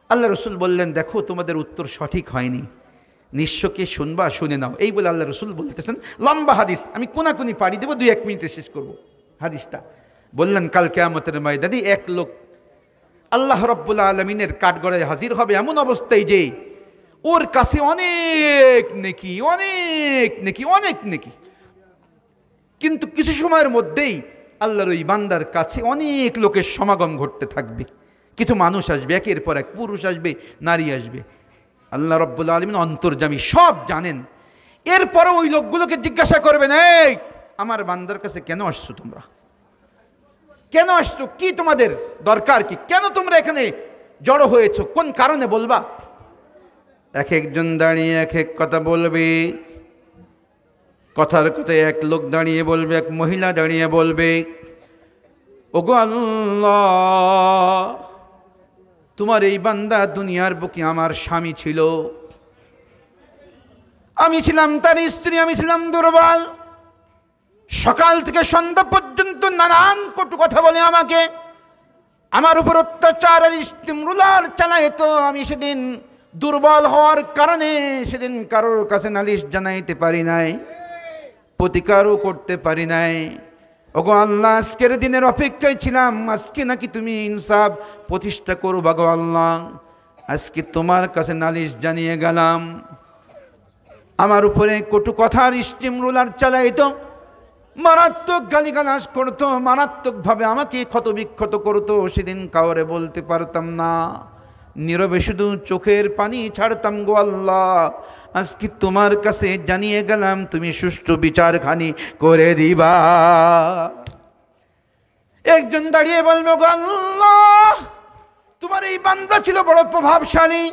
আল্লাহ রসুল বললেন, দেখো তোমাদের উত্তর সঠিক হয়নি, নিঃস্বকে শুনবা, শুনে নাও। এই বলে আল্লাহ রসুল বলতেছেন, লম্বা হাদিস, আমি কোনাকুনি পাড়ি দেবো, 2-1 মিনিটে শেষ করব হাদিসটা। বললেন, কাল কিয়ামতের ময়দানে এক লোক আল্লাহ রাব্বুল আলামিনের কাঠগড়ায় হাজির হবে, এমন অবস্থায় যে ওর কাছে অনেক নেকি, অনেক নেকি, অনেক নেকি, কিন্তু কিছু সময়ের মধ্যেই আল্লাহর ওই বান্দার কাছে অনেক লোকের সমাগম ঘটতে থাকবে। কিছু মানুষ আসবে, একের পর এক, পুরুষ আসবে, নারী আসবে। আল্লাহ রাব্বুল আলামিন অন্তর্যামী, সব জানেন। এরপরে ওই লোকগুলোকে জিজ্ঞাসা করবেন, এই আমার বান্দার কাছে কেন আসছো তোমরা? কেন আসছো? কি তোমাদের দরকার? কি, কেন তোমরা এখানে জড়ো হয়েছো? কোন কারণে বলবা? এক একজন দাঁড়িয়ে এক এক কথা বলবে। কথার কথায় এক লোক দাঁড়িয়ে বলবে, এক মহিলা দাঁড়িয়ে বলবে, ওগো আল্লাহ, তোমার এই বান্দা দুনিয়ার বুকে আমার স্বামী ছিল, আমি ছিলাম তার স্ত্রী, আমি ছিলাম দুর্বল, সকাল থেকে সন্ধ্যা পর্যন্ত নানান কটু কথা বলে আমাকে, আমার উপর অত্যাচার আর ইস্তিমরুলার চালায়। তো আমি সেদিন দুর্বল হওয়ার কারণে সেদিন কারোর কাছে নালিশ জানাইতে পারি নাই, প্রতিকারও করতে পারি নাই। ওগো আল্লাহ, আজকের দিনের অপেক্ষায় ছিলাম, আজকে নাকি তুমি ইনসাফ প্রতিষ্ঠা করবা গো আল্লাহ। আজকে তোমার কাছে নালিশ জানিয়ে গেলাম, আমার উপরে কটু কথার ইস্তিমরুলার চালাইতো, মারাত্মক গালিগালাজ করতো, মারাত্মকভাবে আমাকে ক্ষতবিক্ষত করতো। সেদিন কাউরে বলতে পারতাম না, নীরবে শুধু চোখের পানি ছাড়তাম গো আল্লাহ। আজকে তোমার কাছে জানিয়ে গেলাম, তুমি সুষ্ঠু বিচারখানি করে দিবা। একজন দাঁড়িয়ে বলবে, গো আল্লাহ, তোমার এই বান্দা ছিল বড় প্রভাবশালী,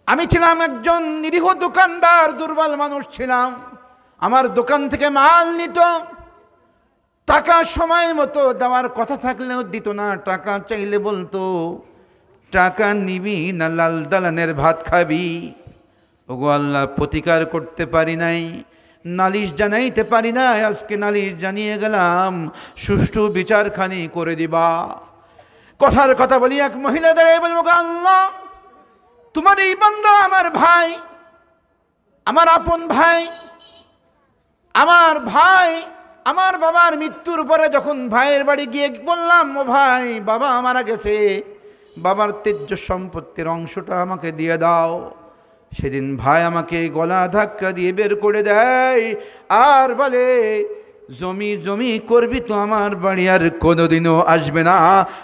আমি ছিলাম একজন নিরীহ দোকানদার, দুর্বল মানুষ ছিলাম, আমার দোকান থেকে মাল নিত, টাকা সময় মতো দেওয়ার কথা থাকলেও দিত না, টাকা চাইলে বলতো টাকা নিবি না লাল দালানের ভাত খাবি। ওগো আল্লাহ, প্রতিকার করতে পারি নাই, নালিশ জানাইতে পারি নাই, আজকে নালিশ জানিয়ে গেলাম, সুষ্ঠু বিচারখানি করে দিবা। কথার কথা বলি, এক মহিলা দাঁড়িয়ে বলবো, আল্লাহ, তোমার এই বান্দা আমার ভাই, আমার আপন ভাই, আমার ভাই, আমার বাবার মৃত্যুর পরে যখন ভাইয়ের বাড়ি গিয়ে বললাম, ও ভাই, বাবা মারা গেছে, বাবার তেজ্য সম্পত্তির অংশটা আমাকে দিয়ে দাও, সেদিন ভাই আমাকে গলা ধাক্কা দিয়ে বের করে দেয় আর বলে, জমি জমি করবি তো আমার বাড়ি আর কোনোদিনও আসবে না।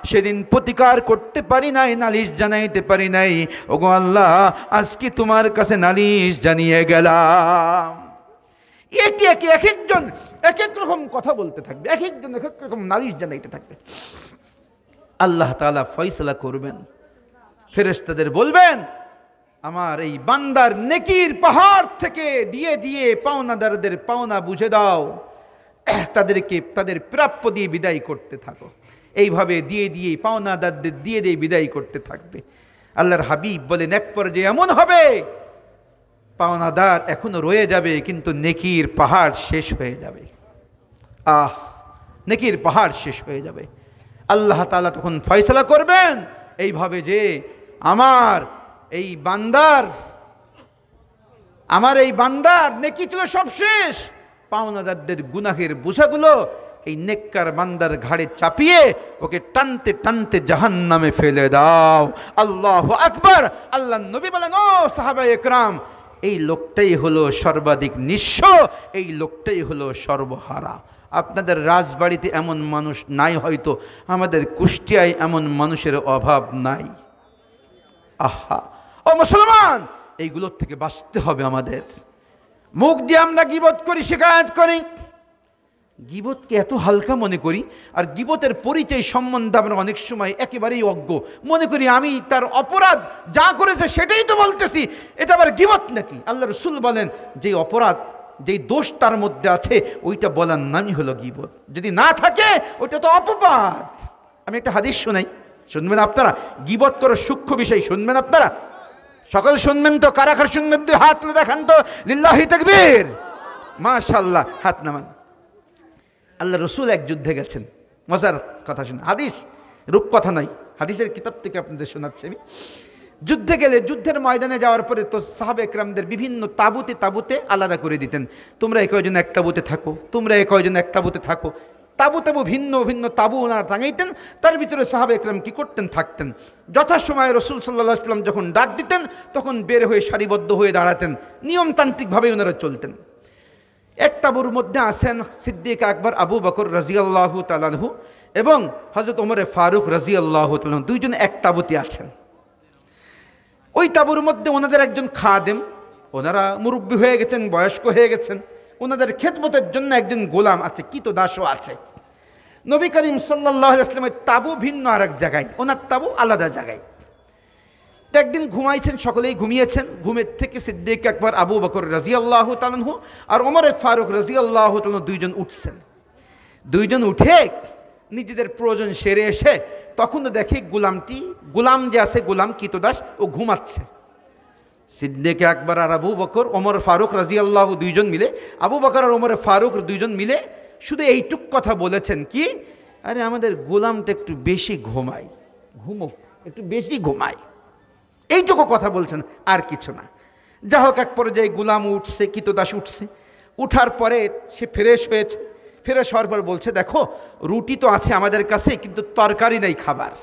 সেদিন প্রতিকার করতে পারি নাই, নালিশ জানাইতে পারি নাই। ওগো আল্লাহ, আজকে তোমার কাছে নালিশ জানিয়ে গেলাম। একে একে এক একজন এক এক রকম কথা বলতে থাকবে, এক একজন এক এক রকম নালিশ জানাইতে থাকবে। আল্লাহ তাআলা ফয়সালা করবেন, ফেরেশতাদের বলবেন, আমার এই বান্দার নেকির পাহাড় থেকে দিয়ে দিয়ে পাওনাদারদের পাওনা বুঝে দাও, তাদেরকে তাদের প্রাপ্য দিয়ে বিদায় করতে থাকো। এইভাবে দিয়ে দিয়ে পাওনাদারদের দিয়ে দিয়ে বিদায় করতে থাকবে। আল্লাহর হাবিব বলেন এক পর্যায়ে এমন হবে পাওনাদার এখনো রয়ে যাবে, কিন্তু নেকির পাহাড় শেষ হয়ে যাবে। নেকির পাহাড় শেষ হয়ে যাবে। আল্লাহ তাআলা তখন ফয়সালা করবেন এইভাবে যে আমার এই বান্দার নেকি ছিল সব শেষ, পাওনাদারদের গুনাহের বোঝাগুলো এই নেককার বান্দার ঘাড়ে চাপিয়ে ওকে টানতে টানতে জাহান্নামে ফেলে দাও। আল্লাহু আকবার। আল্লাহ নবী বলেন, ও সাহাবায়ে একরাম, এই লোকটাই হলো সর্বাধিক নিঃস্ব, এই লোকটাই হলো সর্বহারা। আপনাদের রাজবাড়িতে এমন মানুষ নাই, হয়তো আমাদের কুষ্টিয়ায় এমন মানুষের অভাব নাই। আহা, ও মুসলমান, এইগুলোর থেকে বাঁচতে হবে আমাদের। মুখ দিয়ে আমরা গীবত করি, শিকায়াত করি, গীবতকে এত হালকা মনে করি, আর গীবতের পরিচয় সম্বন্ধে আমরা অনেক সময় একেবারেই অজ্ঞ মনে করি। আমি তার অপরাধ যা করেছে সেটাই তো বলতেছি, এটা আবার গীবত নাকি? আল্লাহ রাসূল বলেন, যেই অপরাধ যেই দোষ তার মধ্যে আছে ওইটা বলার নামই হলো গীবত। যদি না থাকে ওইটা তো অপবাদ। আমি একটা হাদিস শোনাই, শুনবেন আপনারা? গীবত করার সূক্ষ্ম বিষয় শুনবেন আপনারা? সকল শুনবেন তো? কারা কারা শুনবেন? দুই হাত তুলে দেখান তো। লিল্লাহি তাকবীর, মাশাআল্লাহ, হাত নামান। আল্লাহ রসুল এক যুদ্ধে গেছেন, মজার কথা শুনে, হাদিস রূপকথা নয়, হাদিসের কিতাব থেকে আপনাদের শোনাচ্ছি আমি। যুদ্ধে গেলে, যুদ্ধের ময়দানে যাওয়ার পরে তো সাহাবে একরামদের বিভিন্ন তাঁবুতে তাঁবুতে আলাদা করে দিতেন। তোমরা এই কয়জন এক তাঁবুতে থাকো, তোমরা এই কয়জন এক তাঁবুতে থাকো। তাঁবু তাঁবু ভিন্ন ভিন্ন তাঁবু ওনারা টাঙাইতেন, তার ভিতরে সাহাবে একরাম কী করতেন? থাকতেন। যথাসময়ে রসুল সাল্লাল্লাহু আলাইহি ওয়াসাল্লাম যখন ডাক দিতেন তখন বের হয়ে সারিবদ্ধ হয়ে দাঁড়াতেন, নিয়মতান্ত্রিকভাবে ওনারা চলতেন। এক তাঁবুর মধ্যে আছেন সিদ্দিক আকবর আবু বকর রাদিয়াল্লাহু তাআলা আনহু এবং হযরত ওমর ফারুক রাদিয়াল্লাহু তাআলা আনহু, দুইজন এক তাঁবুতে আছেন। ওই তাঁবুর মধ্যে ওনাদের একজন খাদেম, ওনারা মুরব্বী হয়ে গেছেন, বয়স্ক হয়ে গেছেন, ওনাদের খেদমতের জন্য একজন গোলাম আছে, কৃতদাসও আছে। নবী করিম সাল্লাল্লাহু আলাইহি ওয়াসাল্লামের তাঁবু ভিন্ন আর এক জায়গায়, ওনার তাঁবু আলাদা জায়গায়। একদিন ঘুমাইছেন, সকলেই ঘুমিয়েছেন। ঘুমের থেকে সিদ্দিক আকবর আবু বকর রাদিয়াল্লাহু তাআলা আনহু আর ওমর ফারুক রাদিয়াল্লাহু তাআলা দুইজন উঠছেন। দুইজন উঠে নিজেদের প্রয়োজন সেরে এসে তখন দেখে গোলাম যে আছে, গোলাম কৃতদাস, ও ঘুমাচ্ছে। সিদ্দিক আকবর আর আবু বকর, ওমর ফারুক রাদিয়াল্লাহু দুইজন মিলে, আবু বকর আর ওমর ফারুক দুইজন মিলে শুধু এইটুক কথা বলেছেন, কি, আরে আমাদের গোলামটা একটু বেশি ঘুমায়, ঘুমোক, একটু বেশি ঘুমায়, এইটুকু কথা বলছেন, আর কিছু না। যা হোক, এক পর্যায়ে গোলাম উঠছে, কৃতদাস উঠছে। উঠার পরে সে ফ্রেশ হয়েছে। ফ্রেশ হওয়ার পর বলছে, দেখো রুটি তো আছে আমাদের কাছে, কিন্তু তরকারি নেই খাবার।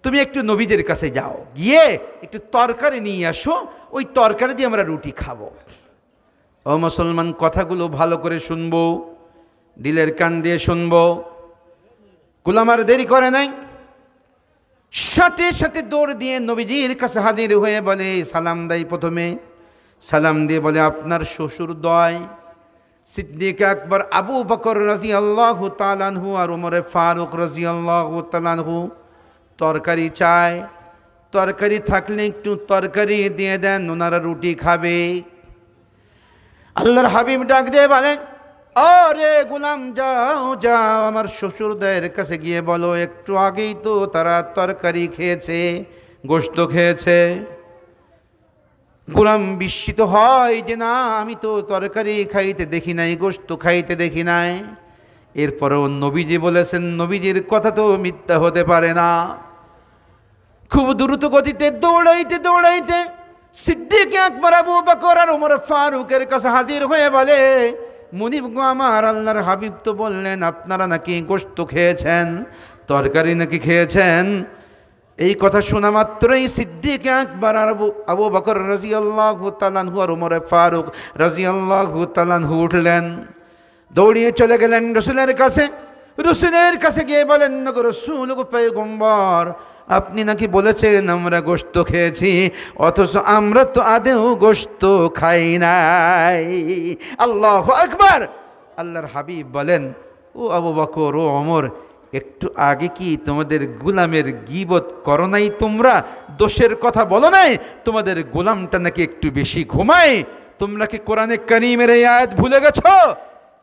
তুমি একটু নবীদের কাছে যাও, গিয়ে একটু তরকারি নিয়ে আসো, ওই তরকারি দিয়ে আমরা রুটি খাবো। ও মুসলমান, কথাগুলো ভালো করে শুনবো, দিলের কান দিয়ে শুনবো। গোলাম আর দেরি করে নাই, সাথে সাথে দৌড় দিয়ে নবীজির কাছে হাজির হয়ে বলে, সালাম দেয়। প্রথমে সালাম দিয়ে বলে, আপনার শ্বশুর দয় সিদ্দিক আকবর আবু বকর রাদিয়াল্লাহু তাআলা আনহু আর ওমর ফারুক রাদিয়াল্লাহু তাআলা আনহু তরকারি চায়, তরকারি থাকলে একটু তরকারি দিয়ে দেন, ওনারা রুটি খাবে। আল্লাহর হাবিব ডাক দিয়ে বলেন, আরে গোলাম, যাও যাও, আমার শ্বশুরদের কাছে গিয়ে বলো, একটু আগেই তো তারা তরকারি খেয়েছে, গোশত খেয়েছে। গোলাম বিস্মিত হয় যে, না, আমি তো তরকারি খাইতে দেখি নাই, গোশত খাইতে দেখি নাই। এরপরেও নবীজি বলেছেন, নবীজির কথা তো মিথ্যা হতে পারে না। খুব দ্রুত গতিতে দৌড়াইতে দৌড়াইতে সিদ্দিক আকবর আবু বকর আর ওমর ফারুকের কাছে হাজির হয়ে বলে, মুনিব গো আমার, আল্লাহর হাবিব তো বললেন আপনারা নাকি গোশত খেয়েছেন, তরকারি নাকি খেয়েছেন। এই কথা শোনা মাত্রই সিদ্দিক আকবর আর আবু বকর রাদিয়াল্লাহু তাআলা আনহু আর ওমর ফারুক রাদিয়াল্লাহু তাআলা আনহু উঠলেন, দৌড়িয়ে চলে গেলেন রসুলের কাছে। রসুলের কাছে গিয়ে বলেন, রসুল গো পয়গম্বর, আপনি নাকি বলেছেন আমরা গোশত খেয়েছি, অথচ আমরা তো আদেও গোশত খাই নাই। আল্লাহু আকবার। আল্লাহর হাবিব বলেন, ও আবু বকর, ও ওমর, একটু আগে কি তোমাদের গোলামের গীবত করো নাই? তোমরা দোষের কথা বলো নাই? তোমাদের গোলামটা নাকি একটু বেশি ঘুমায়? তোমরা কি কোরআনে কারীমের এই আয়াত ভুলে গেছো?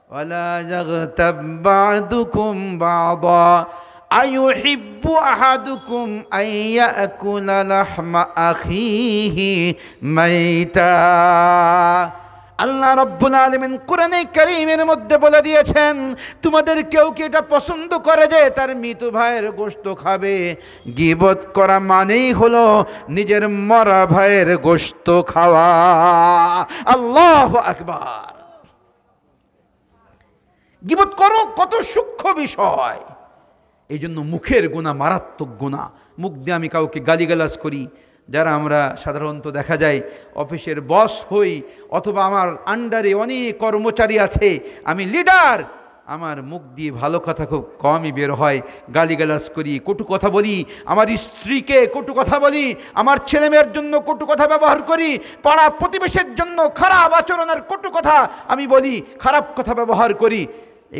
ওয়ালা ইয়াগতাব বা'দুকুম বা'দা আইয়ুহিব্বু আহাদুকুম আইয়াকুলা লাহমা আখিহি মাইতা। আল্লাহ রাব্বুল আলামিন কোরআনে কারীমের মধ্যে বলে দিয়েছেন, তোমাদের কেউ কি এটা পছন্দ করে যে তার মৃত ভাইয়ের গোশত খাবে? গীবত করা মানেই হলো নিজের মরা ভাইয়ের গোশত খাওয়া। আল্লাহু আকবার। গীবত করো, কত সূক্ষ্ম বিষয়। এই জন্য মুখের গুনাহ মারাত্মক গুনাহ। মুখ দিয়ে আমি কাউকে গালিগালাজ করি, যারা আমরা সাধারণত দেখা যায় অফিসের বস হই অথবা আমার আন্ডারে অনেক কর্মচারী আছে, আমি লিডার, আমার মুখ দিয়ে ভালো কথা খুব কমই বের হয়। গালিগালাজ করি, কটু কথা বলি, আমার স্ত্রীকে কটু কথা বলি, আমার ছেলেমেয়ের জন্য কটু কথা ব্যবহার করি, পাড়া প্রতিবেশীর জন্য খারাপ আচরণের কটু কথা আমি বলি, খারাপ কথা ব্যবহার করি।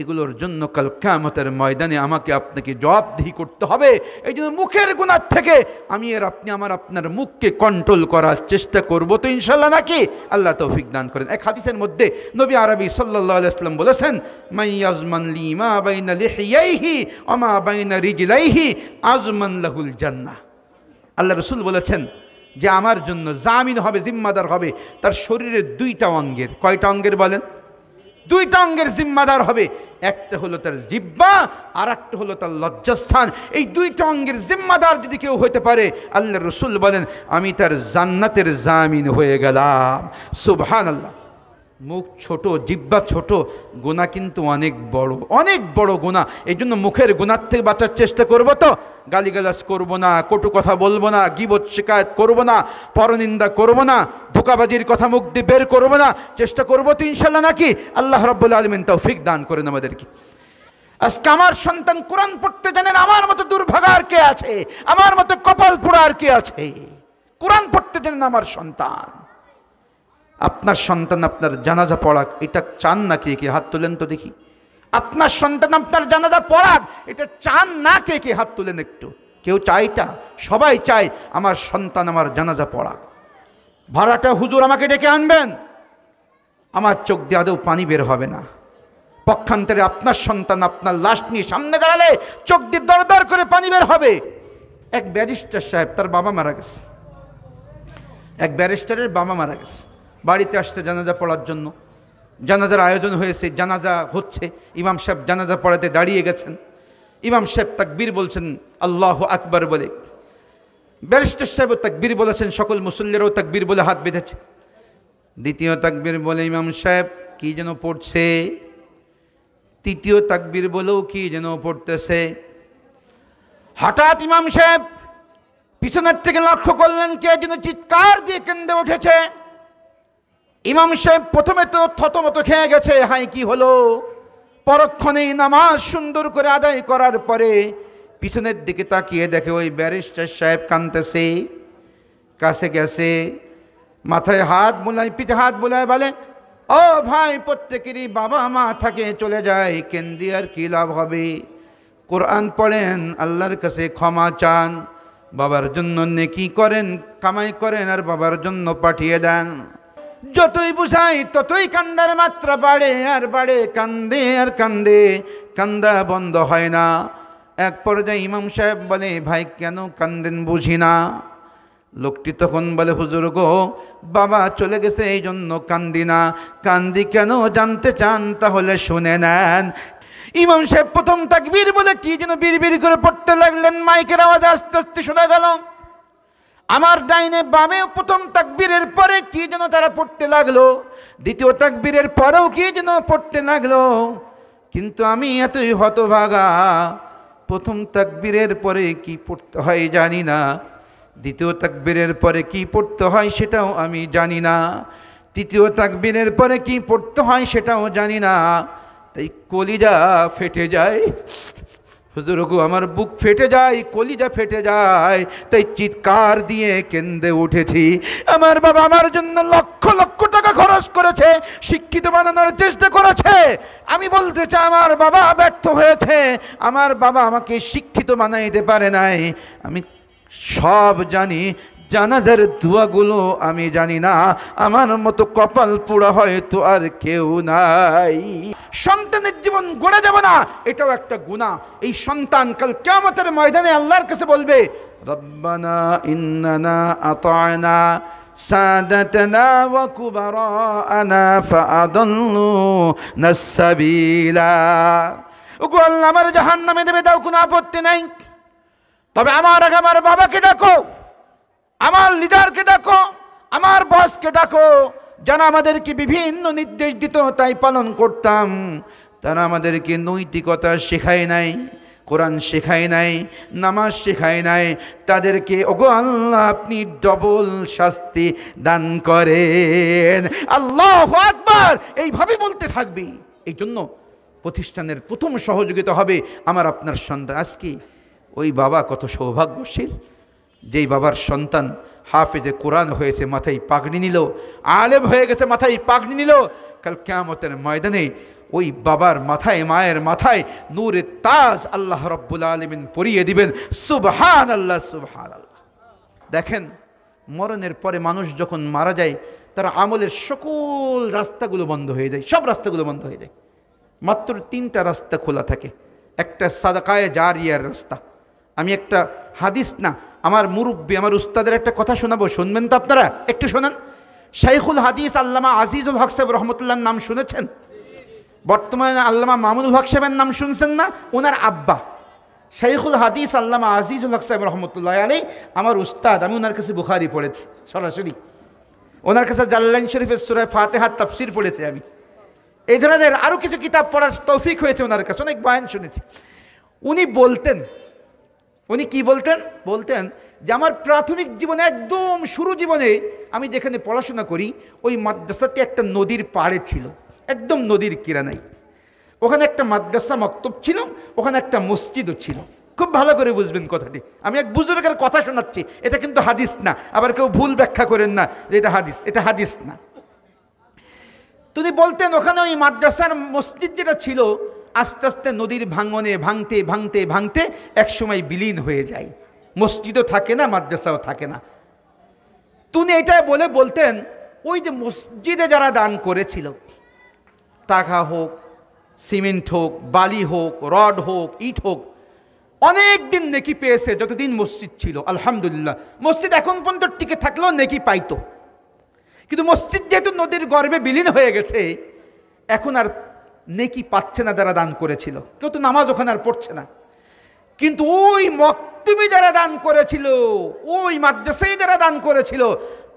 এগুলোর জন্য কাল কিয়ামতের ময়দানে আমাকে আপনাকে জবাবদিহি করতে হবে। এই জন্য মুখের গুনাহ থেকে আমি আর আপনি আপনার মুখকে কন্ট্রোল করার চেষ্টা করব তো ইনশাল্লাহ, নাকি? আল্লাহ তৌফিক দান করেন। এক হাদিসের মধ্যে নবী আরবি সাল্লাল্লাহু আলাইহি ওয়াসাল্লাম বলেছেন, মান ইয়াজমান লি মা বাইনা লিহিয়াইহি ওয়া মা বাইনা রিজলাইহি আজমান লাহুল জান্নাহ। আল্লাহ রাসূল বলেছেন যে আমার জন্য জামিন হবে, জিম্মাদার হবে তার শরীরের দুইটা অঙ্গের। কয়টা অঙ্গের বলেন? দুইটা অঙ্গের জিম্মাদার হবে। একটা হলো তার জিহ্বা, আর একটা হলো তার লজ্জাস্থান। এই দুইটা অঙ্গের জিম্মাদার যদি কেউ হতে পারে, আল্লাহ রসুল বলেন আমি তার জান্নাতের জামিন হয়ে গেলাম। সুবহানাল্লাহ। মুখ ছোট, জিহ্বা ছোট, গুনাহ কিন্তু অনেক বড়, অনেক বড় গুনাহ। এই জন্য মুখের গুনাহ থেকে বাঁচার চেষ্টা করব তো। গালিগালাজ করব না, কটু কথা বলবো না, গীবত শিকায়ত করব না, পরনিন্দা করব না, ধোঁকাবাজির কথা মুখ দিয়ে বের করব না, চেষ্টা করব তো ইনশাল্লাহ, নাকি? আল্লাহ রাব্বুল আলামিন তৌফিক দান করেন আমাদেরকে। আজকে আমার সন্তান কোরআন পড়তে জানেন, আমার মতো দুর্ভাগার কে আছে? আমার মতো কপাল পোড়ার কে আছে? কোরআন পড়তে জানেন আমার সন্তান। আপনার সন্তান আপনার জানাজা পড়াক, এটা চান নাকি? কে হাত তোলেন তো দেখি। আপনার সন্তান আপনার জানাজা পড়াক, এটা চান না? কে হাত তোলেন একটু। কেউ চাইটা? সবাই চায় আমার সন্তান আমার জানাজা পড়াক। ভাড়াটা হুজুর আমাকে ডেকে আনবেন, আমার চোখ দিয়ে আদৌ পানি বের হবে না। পক্ষান্তরে আপনার সন্তান আপনার লাশ নিয়ে সামনে দাঁড়ালে চোখ দিয়ে দরদর করে পানি বের হবে। এক ব্যারিস্টার সাহেব, তার বাবা মারা গেছে। এক ব্যারিস্টারের বাবা মারা গেছে, বাড়িতে আসছে জানাজা পড়ার জন্য। জানাজার আয়োজন হয়েছে, জানাজা হচ্ছে, ইমাম সাহেব জানাজা পড়াতে দাঁড়িয়ে গেছেন। ইমাম সাহেব তাকবীর বলছেন আল্লাহু আকবার বলে, ব্যারিস্টার সাহেবও তাকবীর বলেছেন, সকল মুসল্লিরাও তাকবীর বলে হাত বেঁধেছে। দ্বিতীয় তাকবীর বলে ইমাম সাহেব কি যেন পড়ছে, তৃতীয় তাকবীর বলেও কি যেন পড়তেছে। হঠাৎ ইমাম সাহেব পিছনের থেকে লক্ষ্য করলেন কে যেন চিৎকার দিয়ে কেঁদে উঠেছে। ইমাম সাহেব প্রথমে তো থতমত খেয়ে গেছে, হাই কি হলো। পরক্ষণেই নামাজ সুন্দর করে আদায় করার পরে পিছনের দিকে তাকিয়ে দেখে ওই ব্যারিস্টার সাহেব কাঁদতেছে। কাছে গেছে, মাথায় হাত বুলায়, পিঠে হাত বুলায় বলে, ও ভাই, প্রত্যেকেরই বাবা মা থাকে, চলে যায়, কেন্দ্রে আর কি লাভ হবে? কোরআন পড়েন, আল্লাহর কাছে ক্ষমা চান, বাবার জন্য নেকি করেন, কামাই করেন আর বাবার জন্য পাঠিয়ে দেন। যতই বুঝাই ততই কান্দার মাত্রা বাড়ে আর বাড়ে, কান্দে আর কান্দে, কান্দা বন্ধ হয় না। এক পর্যায়ে ইমাম সাহেব বলে, ভাই কেন কান্দেন বুঝি না। লোকটি তখন বলে, হুজুর গো, বাবা চলে গেছে এই জন্য কান্দি না। কান্দি কেন জানতে চান? তাহলে শুনে নেন। ইমাম সাহেব প্রথম তাকবীর বলে কি যেন বিড়বিড় করে পড়তে লাগলেন। মাইকের আওয়াজ আস্তে আস্তে শোনা গেল। আমার ডাইনে বামে প্রথম তাকবীরের পরে কি যেন তারা পড়তে লাগলো, দ্বিতীয় তাকবীরের পরেও কি যেন পড়তে লাগলো। কিন্তু আমি এতই হতভাগা, প্রথম তাকবীরের পরে কি পড়তে হয় জানি না, দ্বিতীয় তাকবীরের পরে কি পড়তে হয় সেটাও আমি জানি না, তৃতীয় তাকবীরের পরে কি পড়তে হয় সেটাও জানি না। তাই কলিজা ফেটে যায়। হুজুর গো, আমার বুক ফেটে যায়, কলিজা ফেটে যায়, তাই চিৎকার দিয়ে কেঁদে উঠেছি। আমার বাবা আমার জন্য লক্ষ লক্ষ টাকা খরচ করেছে, শিক্ষিত বানানোর চেষ্টা করেছে। আমি বলতে চাই আমার বাবা ব্যর্থ হয়েছে, আমার বাবা আমাকে শিক্ষিত বানাইতে পারে নাই। আমি সব জানি, জানাজার দোয়াগুলো আমি জানি না, আমার মতো কপাল পোড়া হয়তো আর কেউ নাই। সন্তানের জীবন গড়ে যাবে না, এটাও একটা গুনাহ। এই সন্তান কাল কিয়ামতের ময়দানে আল্লাহর কাছে বলবে, রব্বানা ইন্নানা আতা'না সাদাতানা ওয়া কুবারানা ফাআদাল্লুনা সাবিলা। ওগো আল্লাহ, আমার জাহান্নামে দেবে দাও, কোনো আপত্তি নাই, তবে আমার আগে আমার বাবাকে ডাকো, আমার লিডারকে ডাকো, আমার বসকে ডাকো, যারা আমাদেরকে বিভিন্ন নির্দেশ দিত তাই পালন করতাম। তারা আমাদেরকে নৈতিকতা শেখায় নাই, কোরআন শেখায় নাই, নামাজ শেখায় নাই। তাদেরকে ওগো আল্লাহ আপনি ডবল শাস্তি দান করেন। আল্লাহু আকবার, এইভাবে বলতে থাকবি। এই জন্য প্রতিষ্ঠানের প্রথম সহযোগিতা হবে আমার আপনার সন্তান। আজকে ওই বাবা কত সৌভাগ্যশীল, যেই বাবার সন্তান হাফেজে কোরআন হয়েছে, মাথায় পাগড়ি নিল, আলেম হয়ে গেছে, মাথায় পাগড়ি নিল। কাল কিয়ামতের ময়দানে ওই বাবার মাথায়, মায়ের মাথায় নূরের তাজ আল্লাহ রাব্বুল আলামিন পরিয়ে দিবেন। সুবহানাল্লাহ, সুবহানাল্লাহ। দেখেন, মরণের পরে মানুষ যখন মারা যায়, তার আমলের সকল রাস্তাগুলো বন্ধ হয়ে যায়, সব রাস্তাগুলো বন্ধ হয়ে যায়। মাত্র 3টা রাস্তা খোলা থাকে। একটা সাদাকায়ে জারিয়ার রাস্তা। আমি একটা হাদিস না, আমার মুরব্বী, আমার উস্তাদের একটা কথা শোনাবো, শুনবেন তো আপনারা? একটু শোনান। শাইখুল হাদিস আল্লামা আজিজুল হক সাহেব রহমতুল্লাহর নাম শুনেছেন? বর্তমানে আল্লামা মামুনুল হক সাহেবের নাম শুনছেন না? ওনার আব্বা শাইখুল হাদিস আল্লামা আজিজুল হক সাহেব রহমতুল্লাহ আলাইহি আমার উস্তাদ। আমি ওনার কাছে বুখারি পড়েছি সরাসরি, ওনার কাছে জালালাইন শরীফের সূরা ফাতিহার তাফসীর পড়েছি আমি। এই ধরনের আরও কিছু কিতাব পড়ার তৌফিক হয়েছে ওনার কাছে, অনেক বয়ান শুনেছি। উনি বলতেন, উনি কি বলতেন? বলতেন যে আমার প্রাথমিক জীবনে, একদম শুরু জীবনে আমি যেখানে পড়াশোনা করি, ওই মাদ্রাসাটি একটা নদীর পাড়ে ছিল, একদম নদীর কিনারায়। ওখানে একটা মাদ্রাসা মক্তব ছিল, ওখানে একটা মসজিদও ছিল। খুব ভালো করে বুঝবেন কথাটি, আমি এক বুজুর্গের কথা শোনাচ্ছি, এটা কিন্তু হাদিস না, আবার কেউ ভুল ব্যাখ্যা করেন না যে এটা হাদিস, এটা হাদিস না। তিনি বলতেন ওখানে ওই মাদ্রাসার মসজিদ যেটা ছিল, আস্তে আস্তে নদীর ভাঙনে ভাঙতে ভাঙতে ভাঙতে একসময় বিলীন হয়ে যায়, মসজিদও থাকে না, মাদ্রাসাও থাকে না। তিনি এটা বলে বলতেন, ওই যে মসজিদে যারা দান করেছিল, টাকা হোক, সিমেন্ট হোক, বালি হোক, রড হোক, ইট হোক, অনেক দিন নেকি পেয়েছে যতদিন মসজিদ ছিল। আলহামদুলিল্লাহ, মসজিদ এখন পর্যন্ত টিকে থাকলেও নেকি পাইতো। কিন্তু মসজিদ যেহেতু নদীর গর্ভে বিলীন হয়ে গেছে, এখন আর নেকি পাচ্ছে না যারা দান করেছিল। কেউ তো নামাজ ওখানে আর পড়ছে না। কিন্তু ওই মক্তবে যারা দান করেছিল, ওই মাদ্রাসায় যারা দান করেছিল,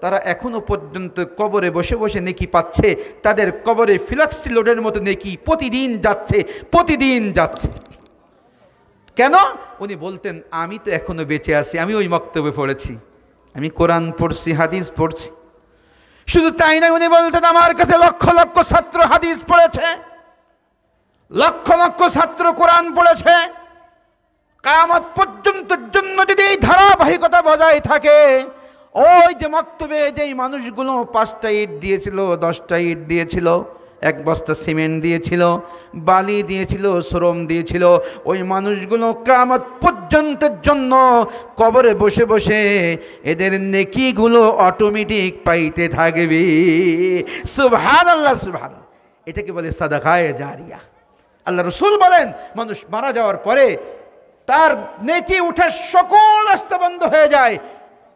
তারা এখনো পর্যন্ত কবরে বসে বসে নেকি পাচ্ছে। তাদের কবরে ফ্লাক্সি লোডের মতো নেকি প্রতিদিন যাচ্ছে, প্রতিদিন যাচ্ছে। কেন? উনি বলতেন আমি তো এখনো বেঁচে আছি, আমি ওই মক্তবে পড়েছি, আমি কোরআন পড়ছি, হাদিস পড়ছি। শুধু তাই না, উনি বলতেন আমার কাছে লক্ষ লক্ষ ছাত্র হাদিস পড়েছে, লক্ষ লক্ষ ছাত্র কোরআন পড়েছে। কিয়ামত পর্যন্তের জন্য যদি এই ধারাবাহিকতা বজায় থাকে, ওই যে মক্তবে যেই মানুষগুলো 5টা ইট দিয়েছিল, 10টা ইট দিয়েছিল, 1 বস্তা সিমেন্ট দিয়েছিল, বালি দিয়েছিল, শ্রম দিয়েছিল, ওই মানুষগুলো কিয়ামত পর্যন্তের জন্য কবরে বসে বসে এদের নেকিগুলো অটোমেটিক পাইতে থাকবে। সুবহানাল্লাহ, সুবহানাল্লাহ। এটাকে বলে সাদাকায়ে জারিয়া। আল্লাহ রাসূল বলেন, মানুষ মারা যাওয়ার পরে তার নেকি উঠার সকল রাস্তা বন্ধ হয়ে যায়,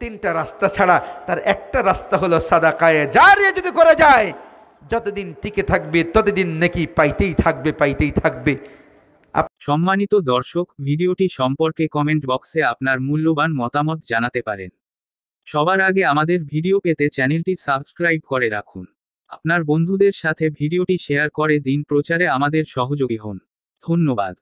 3টা রাস্তা ছাড়া। তার একটা রাস্তা হলো সাদাকায়ে জারিয়া যদি করে যায়, যতদিন টিকে থাকবে ততদিন নেকি পাইতেই থাকবে, পাইতেই থাকবে। সম্মানিত দর্শক, ভিডিওটি সম্পর্কে কমেন্ট বক্সে আপনার মূল্যবান মতামত জানাতে পারেন। সবার আগে আমাদের ভিডিও পেতে চ্যানেলটি সাবস্ক্রাইব করে রাখুন। আপনার বন্ধুদের সাথে ভিডিওটি শেয়ার করে দিন, প্রচারে আমাদের সহযোগী হন। ধন্যবাদ।